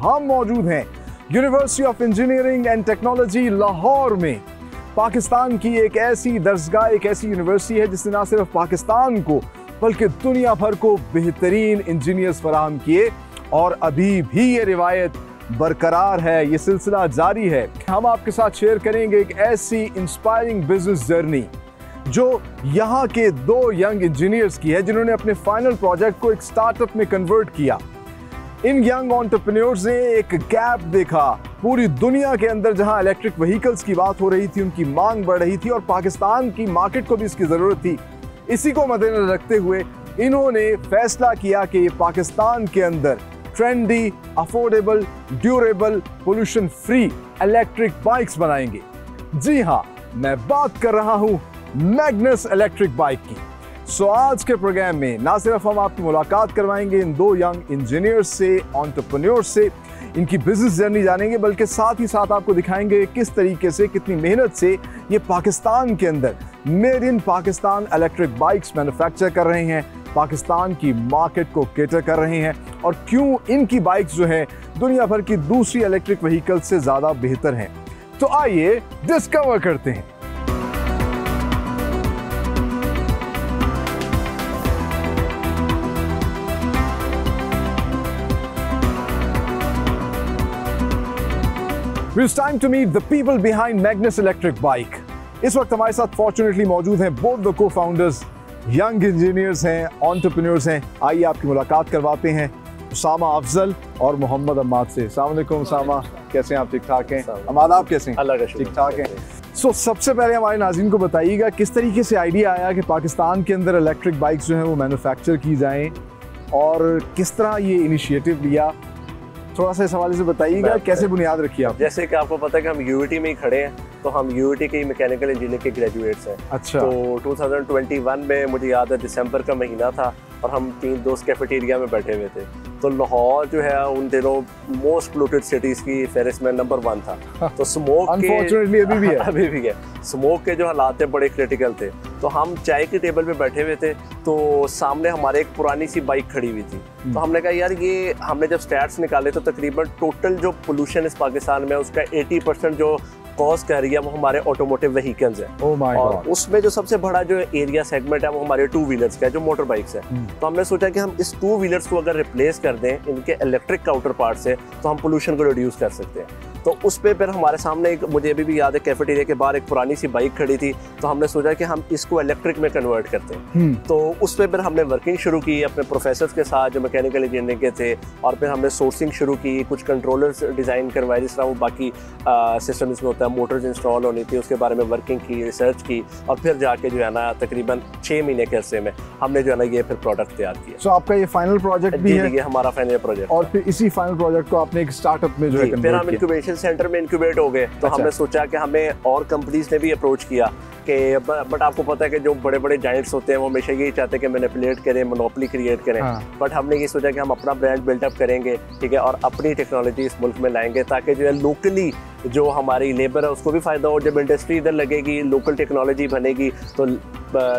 हम मौजूद हैं university of engineering and technology Lahore में, पाकिस्तान की एक ऐसी दरसगाह, एक ऐसी यूनिवर्सिटी है जिसने ना सिर्फ पाकिस्तान को बल्कि दुनिया भर को बेहतरीन इंजीनियर्स फराहम किए, और अभी भी ये रिवायत बरकरार है, ये सिलसिला जारी है। हम आपके साथ शेयर करेंगे एक ऐसी इंस्पायरिंग बिजनेस जर्नी जो यहाँ के 2 यंग इंजीनियर्स की है, जिन्होंने अपने फाइनल प्रोजेक्ट को एक स्टार्टअप में कन्वर्ट किया। इन यंग एंटरप्रेन्योर्स ने एक गैप देखा पूरी दुनिया के अंदर, जहां इलेक्ट्रिक व्हीकल्स की बात हो रही थी, उनकी मांग बढ़ रही थी, और पाकिस्तान की मार्केट को भी इसकी ज़रूरत थी। इसी को मद्देनजर रखते हुए इन्होंने फैसला किया कि पाकिस्तान के अंदर trendy, affordable, durable, pollution free electric bikes बनाएंगे। जी हाँ, मैं बात कर रहा हूं मैग्नस इलेक्ट्रिक बाइक की। सो आज के प्रोग्राम में ना सिर्फ हम आपकी मुलाकात करवाएंगे इन 2 यंग इंजीनियर्स से, एंटरप्रेन्योर्स से, इनकी बिजनेस जर्नी जानेंगे, बल्कि साथ ही साथ आपको दिखाएंगे किस तरीके से, कितनी मेहनत से ये पाकिस्तान के अंदर made in Pakistan electric bikes manufacture कर रहे हैं, पाकिस्तान की मार्केट को केटर कर रहे हैं, और क्यों इनकी बाइक्स जो है दुनिया भर की दूसरी इलेक्ट्रिक व्हीकल से ज़्यादा बेहतर हैं। तो आइए डिस्कवर करते हैं। It's time to meet the people behind Magnus Electric Bike. इस वक्त हमारे साथ फॉर्चुनेटली मौजूद हैं both the co-founders, young engineers हैं, एंटरप्रेन्योर्स हैं। आइए आपकी मुलाकात करवाते हैं उसामा अफजल और मोहम्मद अम्माद से। अस्सलाम वालेकुम उसामा, कैसे हैं आप? ठीक ठाक हैं? अम्माद आप कैसे हैं? अल्लाह का शुक्र, ठीक ठाक हैं। सो सबसे पहले हमारे नाज़रीन को बताइएगा किस तरीके से आइडिया आया कि पाकिस्तान के अंदर इलेक्ट्रिक बाइक्स जो हैं वो मैन्युफैक्चर की जाएँ, और किस तरह ये इनिशिएटिव लिया, थोड़ा सा इस हवाले से बताइएगा, कैसे बुनियाद रखी आप? जैसे कि आपको पता है कि हम यूईटी में ही खड़े हैं, तो हम यूईटी के मैकेनिकल इंजीनियरिंग के ग्रेजुएट्स हैं। अच्छा। तो 2021 में मुझे याद है दिसंबर का महीना था, और हम 3 दोस्त कैफेटेरिया में बैठे हुए थे। तो लाहौर जो है उन दिनों मोस्ट पोल्यूटेड सिटीज़ की फहरिस्त में नंबर 1 था। तो स्मोक अनफॉर्चुनेटली अभी भी है अभी भी है, स्मोक के जो हालात थे बड़े क्रिटिकल थे। तो हम चाय के टेबल पे बैठे हुए थे, तो सामने हमारे एक पुरानी सी बाइक खड़ी हुई थी। तो हमने कहा यार ये, हमने जब स्टैट्स निकाले तो तकरीबन टोटल जो पोल्यूशन इस पाकिस्तान में उसका 80% जो कॉज कर रही है वो हमारे ऑटोमोटिव व्हीकल्स है। Oh my और God. उसमें जो सबसे बड़ा जो एरिया सेगमेंट है वो हमारे 2 व्हीलर्स का है, जो मोटर बाइक्स है। तो हमने सोचा कि हम इस 2 व्हीलर्स को अगर रिप्लेस कर दें इनके इलेक्ट्रिक काउंटर पार्ट से, तो हम पोल्यूशन को रिड्यूस कर सकते हैं। तो उस पे फिर हमारे सामने एक, मुझे अभी भी याद है, कैफेटेरिया के बाहर एक पुरानी सी बाइक खड़ी थी। तो हमने सोचा कि हम इसको इलेक्ट्रिक में कन्वर्ट करते हैं। तो उस पे फिर हमने वर्किंग शुरू की अपने प्रोफेसर्स के साथ जो मैकेनिकल इंजीनियरिंग के थे, और फिर हमने सोर्सिंग शुरू की, कुछ कंट्रोलर्स डिज़ाइन करवाए, जिस तरह वो बाकी सिस्टम इसमें होता है, मोटर्स इंस्टॉल होनी थी, उसके बारे में वर्किंग की, रिसर्च की, और फिर जाके जो है ना तकरीबन 6 महीने के अरसे में हमने जो है ना ये फिर प्रोडक्ट तैयार किया। सो आपका ये फाइनल प्रोजेक्ट भी है? ये हमारा फाइनल प्रोजेक्ट। और फिर इसी फाइनल प्रोजेक्ट को आपने एक स्टार्टअप में जो है फिर हम इंक्यूबेशन सेंटर में इंक्यूबेट हो गए। तो अच्छा। हमने सोचा कि हमें और कंपनीज ने भी अप्रोच किया कि बट आपको पता है कि जो बड़े बड़े जायंट्स होते हैं वो हमेशा यही चाहते हैं कि मैनिपुलेट करें, मोनोपोली क्रिएट करें। बट हमने ये सोचा कि हम अपना ब्रांड बिल्डअप करेंगे, ठीक है, और अपनी टेक्नोलॉजी इस मुल्क में लाएंगे, ताकि जो है लोकली जो हमारी लेबर है उसको भी फ़ायदा हो। जब इंडस्ट्री इधर लगेगी, लोकल टेक्नोलॉजी बनेगी तो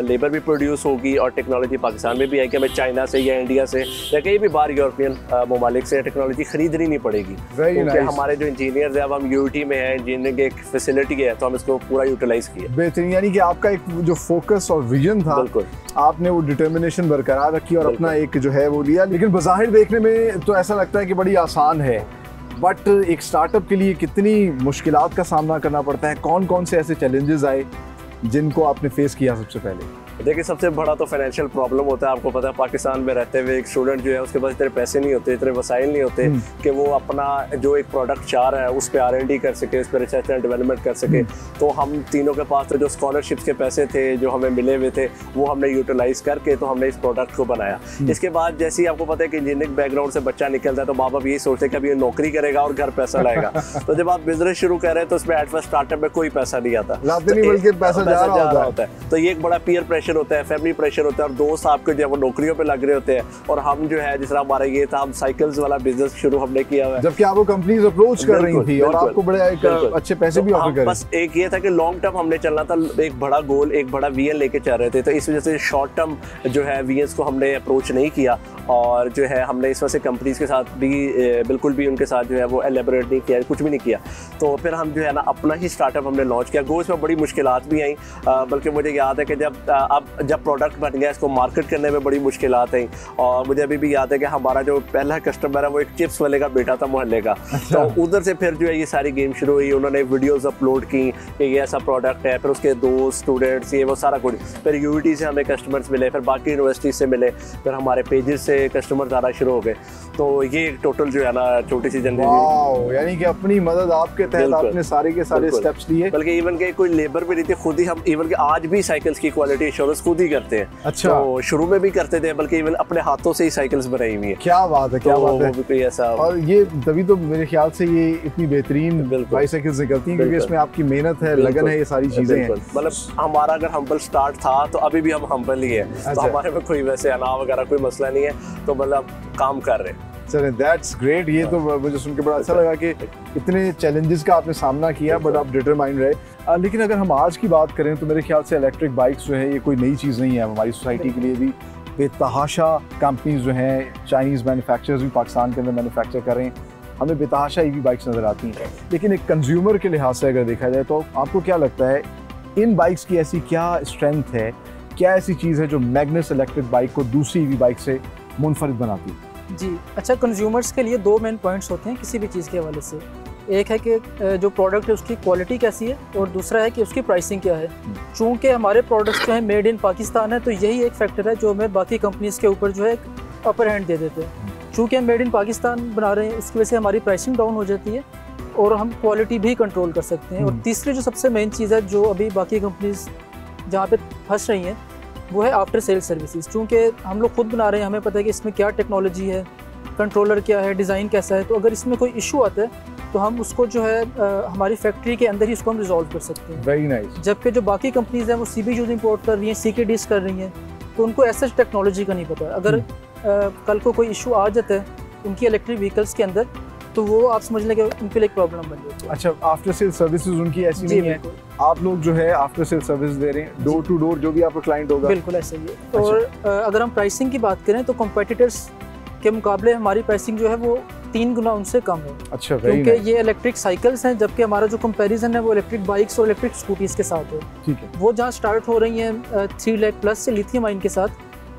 लेबर भी प्रोड्यूस होगी और टेक्नोलॉजी पाकिस्तान में भी आएगी। हमें चाइना से या इंडिया से या कहीं भी बाहर यूरोपियन ममालिक से टेक्नोलॉजी खरीदनी नहीं पड़ेगी, क्योंकि हमारे जो इंजीनियर्स हैं, अब हम यूटी में हैं, इंजीनियरिंग एक फैसिलिटी है तो हम इसको पूरा यूटिलाइज किया। बेहतरीन, यानी कि आपका एक जो फोकस और विजन था, बिल्कुल आपने वो डिटर्मिनेशन बरकरार रखी और अपना एक जो है वो लिया। लेकिन बज़ाहिर देखने में तो ऐसा लगता है कि बड़ी आसान है, बट एक स्टार्टअप के लिए कितनी मुश्किलात का सामना करना पड़ता है? कौन कौन से ऐसे चैलेंजेस आए जिनको आपने फेस किया सबसे पहले? देखिए, सबसे बड़ा तो फाइनेंशियल प्रॉब्लम होता है। आपको पता है पाकिस्तान में रहते हुए एक स्टूडेंट जो है उसके पास इतने पैसे नहीं होते, इतने वसाइल नहीं होते कि वो अपना जो एक प्रोडक्ट चाह रहा है उस पर R&D कर सके, उस पर रिसर्च एंड डेवलपमेंट कर सके। तो हम तीनों के पास तो जो स्कॉलरशिप्स के पैसे थे जो हमें मिले हुए थे वो हमने यूटिलाइज करके तो हमने इस प्रोडक्ट को बनाया। इसके बाद जैसे ही आपको पता है कि इंजीनियरिंग बैकग्राउंड से बच्चा निकलता है तो माँ बाप यही सोचते हैं कि अभी ये नौकरी करेगा और घर पैसा लाएगा। तो जब आप बिजनेस शुरू कर रहे हैं तो उसमें एट फर्स्ट स्टार्टअप में कोई पैसा नहीं आता, बल्कि पैसा जा रहा होता है। तो ये एक बड़ा पीयर प्रेशर होता है, फैमिली प्रेशर होता है, और दोस्त आपके जो है वो नौकरियों पे लग रहे होते हैं। और हम जो है जिस तरह हमारा ये था, हम साइकिल्स वाला बिजनेस शुरू हमने किया हुआ है, जबकि आपको कंपनीज अप्रोच कर रही थी और आपको बड़े अच्छे पैसे भी ऑफर कर रहे थे। बस एक ये था कि लॉन्ग टर्म हमने चलना था, एक बड़ा गोल, एक बड़ा वीएन लेके चल रहे थे। तो इस वजह से शॉर्ट टर्म जो है वीएन्स को हमने अप्रोच नहीं किया और जो है हमने इस वजह से कंपनीज के साथ भी बिल्कुल भी उनके साथ जो है वो एलेबोरेट नहीं किया, कुछ भी नहीं किया। तो फिर हम जो है ना अपना ही स्टार्टअप हमने लॉन्च किया। गो इसमें बड़ी मुश्किलात भी आई, बल्कि मुझे याद है कि जब प्रोडक्ट बन गया इसको मार्केट करने में बड़ी मुश्किलात आई। और मुझे अभी भी याद है कि हमारा जो पहला कस्टमर है वो एक चिप्स वाले का बेटा था मोहल्ले का। तो उधर से फिर जो है ये सारी गेम शुरू हुई। उन्होंने वीडियोस अपलोड की कि ये ऐसा प्रोडक्ट है, फिर उसके दोस्त, स्टूडेंट्स, ये वो सारा कुछ। फिर यूटी से हमें कस्टमर्स मिले, फिर बाकी यूनिवर्सिटी से मिले, फिर हमारे पेजेस से कस्टमर्स आना शुरू हो गए। तो ये टोटल जो है ना छोटी सी जर्नी, यानी कि अपनी मदद आपके तहत आपने सारे के सारे स्टेप्स लिए। बल्कि इवन के कोई लेबर भी नहीं थी, खुद ही हम इवन के आज भी साइकिल्स की क्वालिटी एश्योरेंस खुद ही करते हैं। अच्छा। तो शुरू में भी करते थे, बल्कि इवन अपने हाथों से ही साइकिल्स बनाई हुई है। क्या बात है, क्या बात है। कोई ऐसा, और ये तभी तो मेरे ख्याल से ये इतनी बेहतरीन बाइसाइकिल्स निकलती हैं, क्योंकि इसमें आपकी मेहनत है, लगन है, ये सारी चीजें हैं। मतलब हमारा अगर हम्बल स्टार्ट था तो अभी भी हम हम्बल ही है। तो हमारे में कोई वैसे अनाव वगैरह कोई मसला नहीं है, तो मतलब काम कर रहे हैं। चलें, दैट्स ग्रेट। ये तो मुझे सुन के बड़ा अच्छा लगा कि इतने चैलेंजेस का आपने सामना किया, बट आप डिटरमाइंड रहे। लेकिन अगर हम आज की बात करें तो मेरे ख्याल से इलेक्ट्रिक बाइक्स जो है ये कोई नई चीज़ नहीं है। हमारी सोसाइटी के लिए भी बेतहाशा कंपनीज जो हैं, चाइनीज़ मैन्युफैक्चरर्स भी पाकिस्तान के अंदर मैन्युफैक्चर कर रहे हैं। हमें बेतहाशा ईवी बाइक्स नज़र आती हैं। लेकिन एक कंज्यूमर के लिहाज से अगर देखा जाए तो आपको क्या लगता है, इन बाइक्स की ऐसी क्या स्ट्रेंथ है, क्या ऐसी चीज़ है जो मैग्नस इलेक्ट्रिक बाइक को दूसरी ईवी बाइक से मुनफरिद बनाती है? जी अच्छा, कंज्यूमर्स के लिए दो मेन पॉइंट्स होते हैं किसी भी चीज़ के हवाले से। एक है कि जो प्रोडक्ट है उसकी क्वालिटी कैसी है, और दूसरा है कि उसकी प्राइसिंग क्या है। चूँकि हमारे प्रोडक्ट्स जो है मेड इन पाकिस्तान है, तो यही एक फैक्टर है जो हमें बाकी कंपनीज़ के ऊपर जो है अपर हैंड दे देते हैं। चूँकि हम मेड इन पाकिस्तान बना रहे हैं, उसकी वजह से हमारी प्राइसिंग डाउन हो जाती है और हम क्वालिटी भी कंट्रोल कर सकते हैं। और तीसरी जो सबसे मेन चीज़ है जो अभी बाकी कंपनीज़ जहाँ पे फंस रही हैं, वो है आफ्टर सेल सर्विसेज। चूँकि हम लोग खुद बना रहे हैं, हमें पता है कि इसमें क्या टेक्नोलॉजी है, कंट्रोलर क्या है, डिज़ाइन कैसा है। तो अगर इसमें कोई इशू आता है तो हम उसको जो है हमारी फैक्ट्री के अंदर ही उसको हम रिजॉल्व कर सकते हैं। Very nice. जबकि जो बाकी कंपनीज हैं वो CBUs इंपोर्ट कर रही हैं, CKDs कर रही हैं, तो उनको ऐसा टेक्नोलॉजी का नहीं पता। अगर कल को कोई इशू आ जाता है उनकी इलेक्ट्रिक व्हीकल्स के अंदर, तो वो आप समझ लें कि उनके लिए एक प्रॉब्लम बन जाती है। अच्छा, आफ्टर सेल सर्विसेज उनकी ऐसी नहीं है, आप लोग जो है आफ्टर सेल सर्विस दे रहे हैं, डोर टू डोर जो भी आपका क्लाइंट होगा? बिल्कुल ऐसा ही है। और अगर हम प्राइसिंग की बात करें तो कॉम्पिटिटर्स के मुकाबले हमारी प्राइसिंग जो है वो 3 गुना उनसे कम है। अच्छा, क्योंकि ये इलेक्ट्रिक साइकिल्स हैं, जबकि हमारा जो कंपैरिजन है वो इलेक्ट्रिक बाइक्स और इलेक्ट्रिक स्कूटीज़ के साथ है। ठीक है। वो जहाँ स्टार्ट हो रही हैं 3 लाख प्लस से लिथियम आयन के साथ,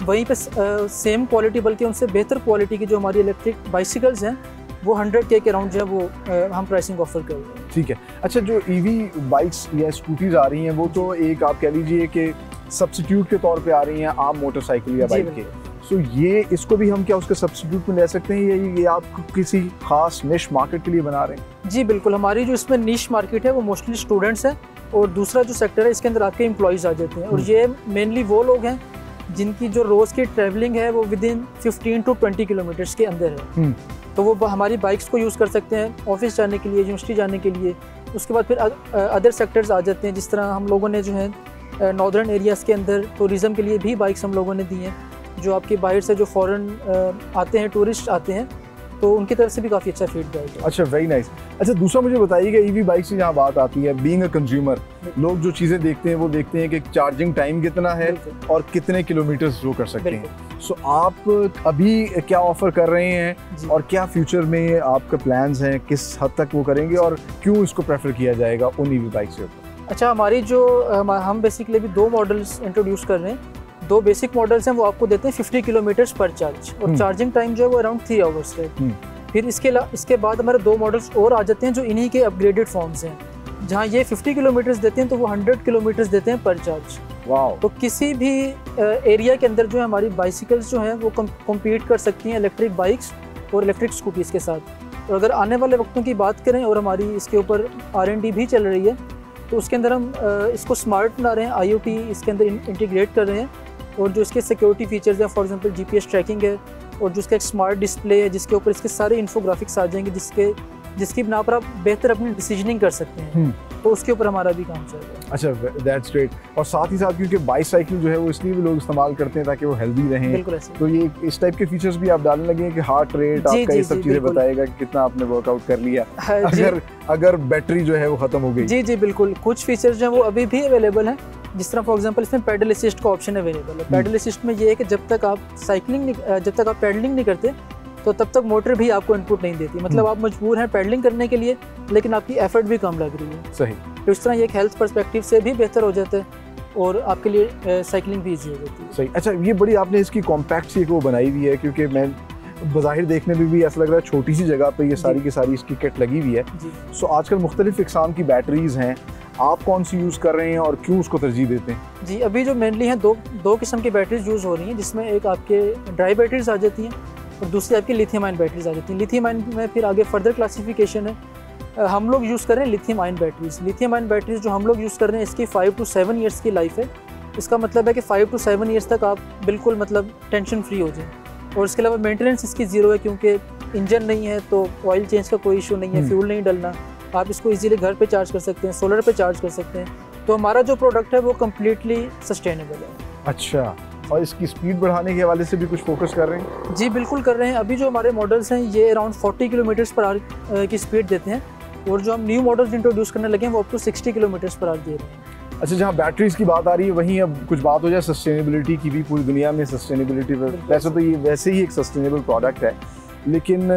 वहीं पे सेम क्वालिटी बल्कि उनसे बेहतर क्वालिटी की जो हमारी इलेक्ट्रिक बाइसिकल्स हैं वो 100K के अराउंड जो है वो हम प्राइसिंग ऑफर कर रहे हैं। ठीक है। अच्छा, जो ईवी बाइक्स या स्कूटीज आ रही हैं वो तो एक आप कह लीजिए कि सब्स्टिट्यूट के तौर पे आ रही हैं आम मोटरसाइकिल या बाइक के। सो ये इसको भी हम क्या उसके सब्स्टिट्यूट में ले सकते हैं, या ये आप किसी खास निश मार्केट के लिए बना रहे हैं? जी बिल्कुल, हमारी जो इसमें निश मार्केट है वो मोस्टली स्टूडेंट्स हैं, और दूसरा जो सेक्टर है इसके अंदर आपके एम्प्लॉयज़ आ जाते हैं। और ये मेनली वो लोग हैं जिनकी जो रोज़ की ट्रैवलिंग है वो विद इन 15 to 20 किलोमीटर्स के अंदर है। तो वो हमारी बाइक्स को यूज़ कर सकते हैं ऑफिस जाने के लिए, यूनिवर्सिटी जाने के लिए। उसके बाद फिर अदर सेक्टर्स आ जाते हैं, जिस तरह हम लोगों ने जो है नॉर्दर्न एरियाज़ के अंदर टूरिज़म के लिए भी बाइक्स हम लोगों ने दी हैं, जो आपके बाहर से जो फ़ॉरेन आते हैं, टूरिस्ट आते हैं, तो उनकी तरफ से भी काफ़ी अच्छा फीडबैक है। अच्छा, वेरी नाइस। अच्छा, दूसरा मुझे बताइएगा, ईवी बाइक से जहाँ बात आती है, बीइंग अ कंज्यूमर, लोग जो चीज़ें देखते हैं वो देखते हैं कि चार्जिंग टाइम कितना है और कितने किलोमीटर्स वो कर सकते हैं। सो आप अभी क्या ऑफर कर रहे हैं और क्या फ्यूचर में आपके प्लान्स हैं, किस हद तक वो करेंगे और क्यों इसको प्रेफर किया जाएगा उन ईवी बाइक से? अच्छा, हमारी जो हम बेसिकली अभी 2 मॉडल्स इंट्रोड्यूस कर रहे हैं। 2 बेसिक मॉडल्स हैं, वो आपको देते हैं 50 किलोमीटर्स पर चार्ज और चार्जिंग टाइम जो है वो अराउंड 3 आवर्स है। फिर इसके बाद हमारे 2 मॉडल्स और आ जाते हैं जो इन्हीं के अपग्रेडेड फॉर्म्स हैं, जहाँ ये 50 किलोमीटर्स देते हैं तो वो 100 किलोमीटर्स देते हैं पर चार्ज। वाओ। तो किसी भी एरिया के अंदर जो है हमारी बाइसिकल्स जो हैं वो कम्पीट कर सकती हैं इलेक्ट्रिक बाइक्स और इलेक्ट्रिक स्कूटीज़ के साथ। और अगर आने वाले वक्तों की बात करें और हमारी इसके ऊपर R&D भी चल रही है, तो उसके अंदर हम इसको स्मार्ट बना रहे हैं, IoT इसके अंदर इंटीग्रेट कर रहे हैं और जो इसके सिक्योरिटी फीचर्स हैं, फॉर एग्जांपल GPS ट्रैकिंग है और जो इसका एक स्मार्ट डिस्प्ले है जिसके ऊपर इसके सारे इन्फोग्राफिक्स आ जाएंगे जिसकी बिना पर आप बेहतर अपनी डिसीजनिंग कर सकते हैं। तो उसके ऊपर हमारा भी काम चल रहा है। अच्छा, दैट्स ग्रेट। और साथ ही साथ क्योंकि बाइसाइकिल जो है वो इसलिए भी लोग इस्तेमाल करते हैं ताकि वो हेल्दी रहें। बिल्कुल ऐसे। तो ये इस टाइप के फीचर्स भी आप डालने लगे कि हार्ट रेट आपका ये सब चीज़ें बताएगा कि कितना आपने वर्कआउट कर लिया अगर बैटरी जो है वो खत्म हो गई। जी बिल्कुल। कुछ फीचर्स जो है वो अभी भी अवेलेबल हैं, जिस तरह फॉर एग्जांपल इसमें पेडल असिस्ट का ऑप्शन अवेलेबल है। पेडल असिस्ट में ये है कि जब तक आप पेडलिंग नहीं करते तो तब तक मोटर भी आपको इनपुट नहीं देती। मतलब आप मजबूर हैं पेडलिंग करने के लिए, लेकिन आपकी एफर्ट भी कम लग रही है। सही। तो इस तरह ये एक हेल्थ पर्सपेक्टिव से भी बेहतर हो जाता है और आपके लिए साइकिलिंग भी ईजी हो जाती है। सही। अच्छा, ये बड़ी आपने इसकी कॉम्पैक्ट सी वो बनाई हुई है, क्योंकि मैं बाहिर देखने में भी ऐसा लग रहा है छोटी सी जगह पे ये सारी की सारी इसकी किट लगी हुई है। सो आजकल मुख्तलिफ इकसाम की बैटरीज हैं, आप कौन सी यूज़ कर रहे हैं और क्यों उसको तरजीह देते हैं? जी, अभी जो मेनली हैं दो किस्म की बैटरीज यूज़ हो रही हैं, जिसमें एक आपके ड्राई बैटरीज आ जाती हैं और दूसरी आपकी लिथियम आयन बैटरीज आ जाती हैं। लिथियम आयन में फिर आगे फर्दर क्लासिफिकेशन है। हम लोग यूज़ कर रहे हैं lithium ion batteries. Lithium ion batteries जो हम लोग यूज़ कर रहे हैं इसकी 5 to 7 ईयर्स की लाइफ है। इसका मतलब है कि 5 to 7 ईयर्स तक आप बिल्कुल मतलब टेंशन फ्री हो जाएं। और इसके अलावा मेंटेनेंस इसकी ज़ीरो है, क्योंकि इंजन नहीं है तो ऑयल चेंज का कोई इशू नहीं है, फ्यूल नहीं डलना। आप इसको इजीली घर पे चार्ज कर सकते हैं, सोलर पे चार्ज कर सकते हैं। तो हमारा जो प्रोडक्ट है वो कम्प्लीटली सस्टेनेबल है। अच्छा, और इसकी स्पीड बढ़ाने के हवाले से भी कुछ फोकस कर रहे हैं? जी बिल्कुल कर रहे हैं। अभी जो हमारे मॉडल्स हैं ये अराउंड 40 किलोमीटर्स पर आवर की स्पीड देते हैं और जो हम न्यू मॉडल्स इंट्रोड्यूस करने लगे हैं वो up to 60 kilometres per hour दे रहे हैं। अच्छा, जहाँ बैटरीज की बात आ रही है वहीं अब कुछ बात हो जाए सस्टेनेबिलिटी की भी। पूरी दुनिया में सस्टेनेबिलिटी पर, वैसे तो ये वैसे ही एक सस्टेनेबल प्रोडक्ट है, लेकिन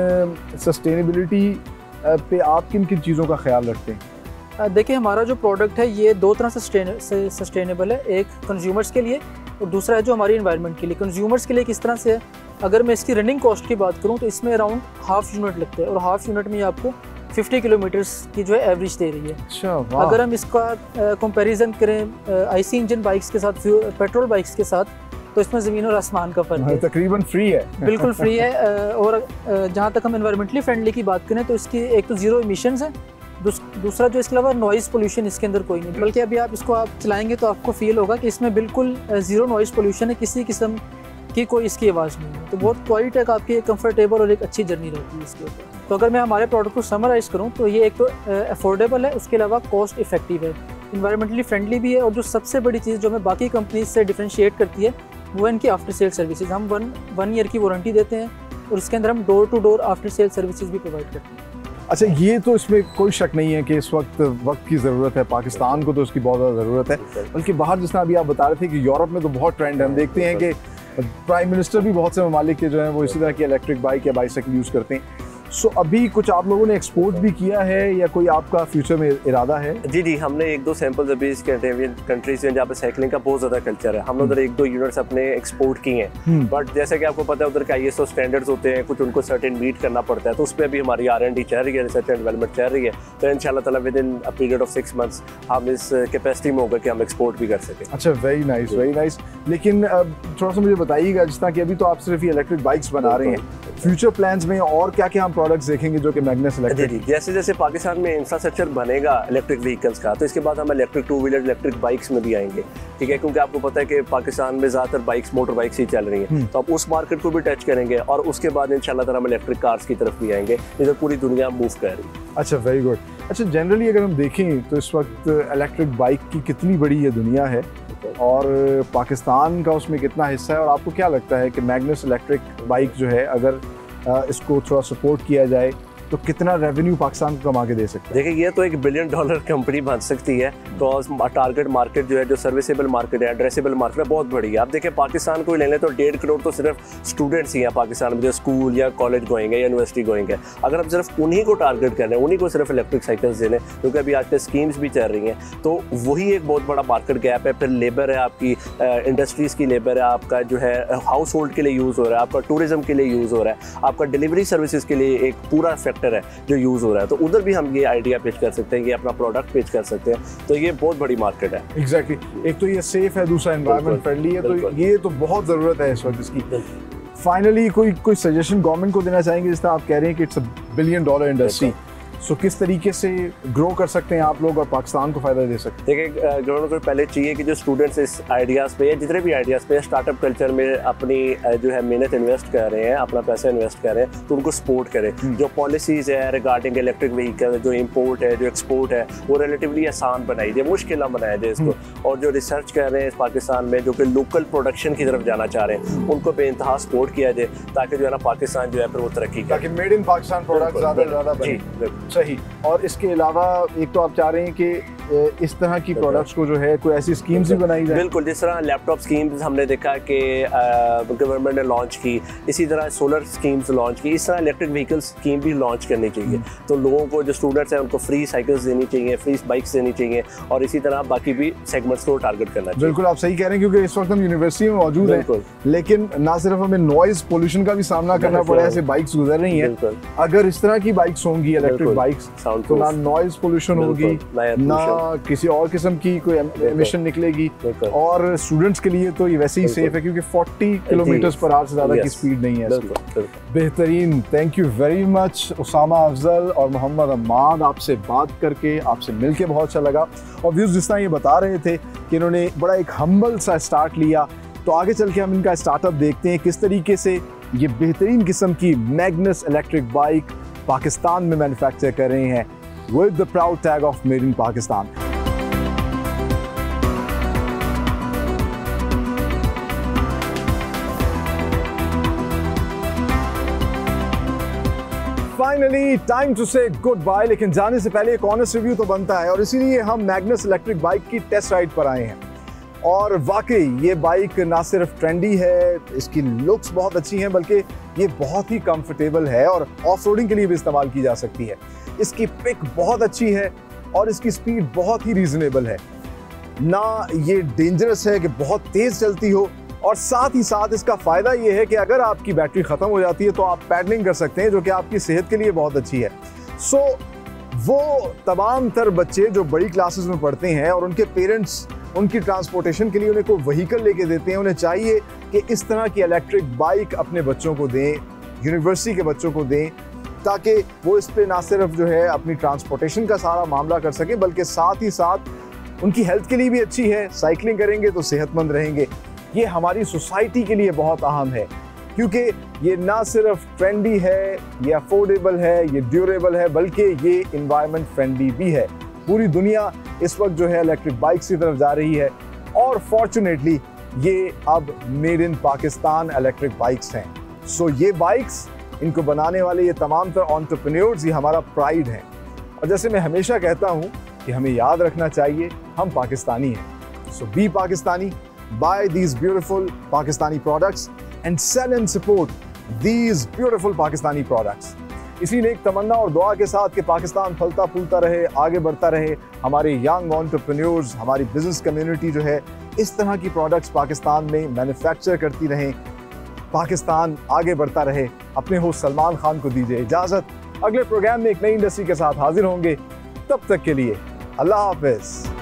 सस्टेनेबिलिटी पे आप किन किन चीज़ों का ख्याल रखते हैं? देखिए, हमारा जो प्रोडक्ट है ये 2 तरह से सस्टेनेबल है। एक कंज्यूमर्स के लिए और दूसरा है जो हमारी एनवायरनमेंट के लिए। कंज्यूमर्स के लिए किस तरह से है, अगर मैं इसकी रनिंग कॉस्ट की बात करूँ तो इसमें अराउंड हाफ यूनिट लगता है और हाफ यूनिट में आपको 50 किलोमीटर्स की जो है एवरेज दे रही है। अच्छा, अगर हम इसका कंपैरिजन करें आईसी इंजन बाइक्स के साथ, पेट्रोल बाइक्स के साथ, तो इसमें ज़मीन और आसमान का फर्क है। तकरीबन फ्री है। बिल्कुल फ्री है। और जहाँ तक हम एनवायरमेंटली फ्रेंडली की बात करें तो इसकी एक तो ज़ीरो इमिशंस है, दूसरा जो इसके अलावा नॉइज़ पोल्यूशन इसके अंदर कोई नहीं। बल्कि अभी आप इसको चलाएंगे तो आपको फील होगा कि इसमें बिल्कुल ज़ीरो नॉइज़ पोल्यूशन है, किसी किस्म की कोई इसकी आवाज़ नहीं है। तो बहुत क्वालिटी तक आपकी कंफर्टेबल और एक अच्छी जर्नी रहती है इसके ऊपर। तो अगर मैं हमारे प्रोडक्ट को समराइज़ करूँ तो ये एक तो अफोर्डेबल है, उसके अलावा कॉस्ट इफेक्टिव है, इन्वायरमेंटली फ्रेंडली भी है, और जो सबसे बड़ी चीज़ जो हमें बाकी कंपनीज से डिफरेंशिएट करती है वो इनकी आफ्टर सेल सर्विसेज। हम वन ईयर की वारंटी देते हैं और इसके अंदर हम door to door after sale services भी प्रोवाइड करते हैं। अच्छा, ये तो इसमें कोई शक नहीं है कि इस वक्त की ज़रूरत है, पाकिस्तान को तो उसकी बहुत ज़्यादा ज़रूरत है, बल्कि बाहर जिस तरह अभी आप बता रहे थे कि यूरोप में तो बहुत ट्रेंड है। हम देखते हैं कि प्राइम मिनिस्टर भी बहुत से ममालिक के जो हैं वो इसी तरह की इलेक्ट्रिक बाइक या बाइसाइकिल यूज़ करते हैं। सो अभी कुछ आप लोगों ने एक्सपोर्ट भी किया है या कोई आपका फ्यूचर में इरादा है? जी, हमने 1-2 सैंपल्स अभी इस स्कैंडिनेवियन कंट्रीज में जहाँ पे साइकिलिंग का बहुत ज़्यादा कल्चर है, हमने उधर 1-2 यूनिट्स अपने एक्सपोर्ट किए हैं। बट जैसे कि आपको पता है उधर का ISO स्टैंडर्ड्स होते हैं, कुछ उनको सर्टेन मीट करना पड़ता है, तो उस पर अभी हमारी R&D चल रही है, रिसर्च एंड डेवलपमेंट चल रही है। तो इंशाल्लाह ताला with in a period of 6 months हम इस कैपेसिटी में होगा कि हम एक्सपोर्ट भी कर सकें। अच्छा, वेरी नाइस, वेरी नाइस। लेकिन थोड़ा सा मुझे बताइएगा, जिस तरह कि अभी तो आप सिर्फ ये इलेक्ट्रिक बाइक्स बना रहे हैं, फ्यूचर प्लान्स में और क्या क्या हम प्रोडक्ट्स देखेंगे जो कि मैग्नस इलेक्ट्रिक? जी, जैसे जैसे पाकिस्तान में इंफ्रास्ट्रक्चर बनेगा इलेक्ट्रिक व्हीकल्स का, तो इसके बाद हम इलेक्ट्रिक 2 व्हीलर इलेक्ट्रिक बाइक्स में भी आएंगे, ठीक है, क्योंकि आपको पता है कि पाकिस्तान में ज़्यादातर बाइक्स मोटर बाइक्स ही चल रही हैं, तो आप उस मार्केट को भी टच करेंगे और उसके बाद इंशाल्लाह ताला हम इलेक्ट्रिक कार्स की तरफ भी आएंगे, जिधर पूरी दुनिया मूव कर रही है। अच्छा, वेरी गुड। अच्छा, जनरली अगर हम देखें तो इस वक्त इलेक्ट्रिक बाइक की कितनी बड़ी ये दुनिया है और पाकिस्तान का उसमें कितना हिस्सा है, और आपको क्या लगता है कि मैग्नस इलेक्ट्रिक बाइक जो है अगर इसको थोड़ा सपोर्ट किया जाए तो कितना रेवेन्यू पाकिस्तान को कमा के दे सकते हैं? देखिए, ये तो एक $1 बिलियन कंपनी बन सकती है, बिकॉज टारगेट मार्केट जो है, जो सर्विसेबल मार्केट है, एड्रेसेबल मार्केट है, बहुत बड़ी है। आप देखिए पाकिस्तान को ले लें तो 1.5 करोड़ तो सिर्फ स्टूडेंट्स ही हैं पाकिस्तान में, जो स्कूल या कॉलेज गोइंग है या यूनिवर्सिटी गोइंग है। अगर आप सिर्फ उन्हीं को टारगेट कर रहे हैं, उन्हीं को सिर्फ इलेक्ट्रिक साइकिल्स देने, क्योंकि अभी आजकल स्कीम्स भी चल रही हैं, तो वही एक बहुत बड़ा मार्केट गैप है। फिर लेबर है, आपकी इंडस्ट्रीज़ की लेबर है, आपका जो है हाउस होल्ड के लिए यूज़ हो रहा है, आपका टूरिज्म के लिए यूज़ हो रहा है, आपका डिलीवरी सर्विसेज के लिए एक पूरा सेक्टर है जो यूज़ हो रहा है। तो उधर भी हम ये आइडिया पेश कर सकते हैं, ये अपना प्रोडक्ट पेश कर सकते हैं। तो ये बहुत बड़ी मार्केट है। एग्जैक्टली, एक तो ये सेफ है, दूसरा एनवायरनमेंट फ्रेंडली है, तो ये तो बहुत ज़रूरत है इस वक्त इसकी। फाइनली कोई सजेशन गवर्नमेंट को देना चाहेंगे? जिस तरह आप कह रहे हैं कि इट्स $1 बिलियन इंडस्ट्री, सो किस तरीके से ग्रो कर सकते हैं आप लोग और पाकिस्तान को फ़ायदा दे सकते हैं? देखिए, गवर्नमेंट को पहले चाहिए कि जो स्टूडेंट्स इस आइडियाज़ पे या जितने भी आइडियाज़ पे स्टार्टअप कल्चर में अपनी जो है मेहनत इन्वेस्ट कर रहे हैं, अपना पैसा इन्वेस्ट कर रहे हैं, तो उनको सपोर्ट करें। जो पॉलिसीज़ है रिगार्डिंग इलेक्ट्रिक व्हीकल, जो इम्पोर्ट है, जो एक्सपोर्ट है, वो रिलेटिवली आसान बनाई जाए, मुश्किल ना बनाया जाए इसको। और जो रिसर्च कर रहे हैं इस पाकिस्तान में, जो कि लोकल प्रोडक्शन की तरफ जाना चाह रहे हैं, उनको बेइंतहा सपोर्ट किया जाए, ताकि जो है ना पाकिस्तान जो है फिर वो तरक्की करे, ताकि मेड इन पाकिस्तान प्रोडक्ट ज़्यादा से ज़्यादा बने। सही। और इसके अलावा एक तो आप चाह रहे हैं कि इस तरह की प्रोडक्ट्स को जो है कोई ऐसी स्कीम्स भी बनाई जाए? बिल्कुल, जिस तरह लैपटॉप स्कीम्स हमने देखा कि गवर्नमेंट ने लॉन्च की, इसी तरह सोलर स्कीम्स लॉन्च की, इस तरह इलेक्ट्रिक व्हीकल स्कीम भी लॉन्च करनी चाहिए। तो लोगों को, जो स्टूडेंट्स हैं, उनको फ्री साइकिल्स देनी चाहिए, फ्री बाइक्स देनी चाहिए, और इसी तरह बाकी भी सेगमेंट्स को टारगेट करना चाहिए। बिल्कुल, आप सही कह रहे हैं, क्योंकि इस वक्त हम यूनिवर्सिटी में मौजूद हैं, लेकिन ना सिर्फ हमें नॉइज पोल्यूशन का भी सामना करना पड़ा है, ऐसे बाइक्स गुजर रही हैं। अगर इस तरह की बाइक्स होंगी इलेक्ट्रिक बाइक्स, तो ना नॉइज पोल्यूशन होगी, ना किसी और किस्म की कोई एमिशन निकलेगी, और स्टूडेंट्स के लिए तो ये वैसे ही सेफ है, क्योंकि 40 किलोमीटर पर आवर से ज़्यादा की स्पीड नहीं है इसकी। बेहतरीन, thank you very much Usama Afzal और मोहम्मद अम्माद। आपसे बात करके, आपसे मिलके बहुत अच्छा लगा। और व्यूज़ जिस तरह ये बता रहे थे कि इन्होंने बड़ा एक हम्बल सा स्टार्ट लिया, तो आगे चल के हम इनका स्टार्टअप देखते हैं, किस तरीके से ये बेहतरीन किस्म की मैग्नस इलेक्ट्रिक बाइक पाकिस्तान में मैन्युफैक्चर कर रहे हैं with the proud tag of made in Pakistan. Finally time to say good bye, लेकिन जाने से पहले एक ऑनेस्ट रिव्यू तो बनता है, और इसीलिए हम मैग्नस इलेक्ट्रिक बाइक की टेस्ट राइड पर आए हैं। और वाकई ये बाइक ना सिर्फ ट्रेंडी है, इसकी लुक्स बहुत अच्छी हैं, बल्कि ये बहुत ही कंफर्टेबल है और ऑफ रोडिंग के लिए भी इस्तेमाल की जा सकती है। इसकी पिक बहुत अच्छी है और इसकी स्पीड बहुत ही रीजनेबल है, ना ये डेंजरस है कि बहुत तेज चलती हो, और साथ ही साथ इसका फ़ायदा ये है कि अगर आपकी बैटरी ख़त्म हो जाती है तो आप पैडलिंग कर सकते हैं, जो कि आपकी सेहत के लिए बहुत अच्छी है। सो वो तमाम तर बच्चे जो बड़ी क्लासेस में पढ़ते हैं और उनके पेरेंट्स उनकी ट्रांसपोर्टेशन के लिए उन्हें कोई व्हीकल लेके देते हैं, उन्हें चाहिए कि इस तरह की इलेक्ट्रिक बाइक अपने बच्चों को दें, यूनिवर्सिटी के बच्चों को दें, ताकि वो इस पर ना सिर्फ जो है अपनी ट्रांसपोर्टेशन का सारा मामला कर सकें, बल्कि साथ ही साथ उनकी हेल्थ के लिए भी अच्छी है। साइकिलिंग करेंगे तो सेहतमंद रहेंगे। ये हमारी सोसाइटी के लिए बहुत अहम है, क्योंकि ये ना सिर्फ ट्रेंडी है, ये अफोर्डेबल है, ये ड्यूरेबल है, बल्कि ये इन्वायरमेंट फ्रेंडली भी है। पूरी दुनिया इस वक्त जो है इलेक्ट्रिक बाइक्स की तरफ जा रही है, और फॉर्चुनेटली ये अब made in Pakistan electric bikes हैं। सो ये बाइक्स, इनको बनाने वाले ये तमाम तर एंटरप्रेन्योर्स, ये हमारा प्राइड है। और जैसे मैं हमेशा कहता हूँ कि हमें याद रखना चाहिए, हम पाकिस्तानी हैं। So be Pakistani, buy these beautiful Pakistani products and sell and support these beautiful Pakistani products. इसीलिए एक तमन्ना और दुआ के साथ कि पाकिस्तान फलता फूलता रहे, आगे बढ़ता रहे, हमारे यंग एंटरप्रेन्योर्स, हमारी बिजनेस कम्युनिटी जो है इस तरह की प्रोडक्ट्स पाकिस्तान में मैन्युफैक्चर करती रहें, पाकिस्तान आगे बढ़ता रहे। अपने होस्ट सलमान खान को दीजिए इजाज़त। अगले प्रोग्राम में एक नई इंडस्ट्री के साथ हाजिर होंगे, तब तक के लिए अल्लाह हाफिज़।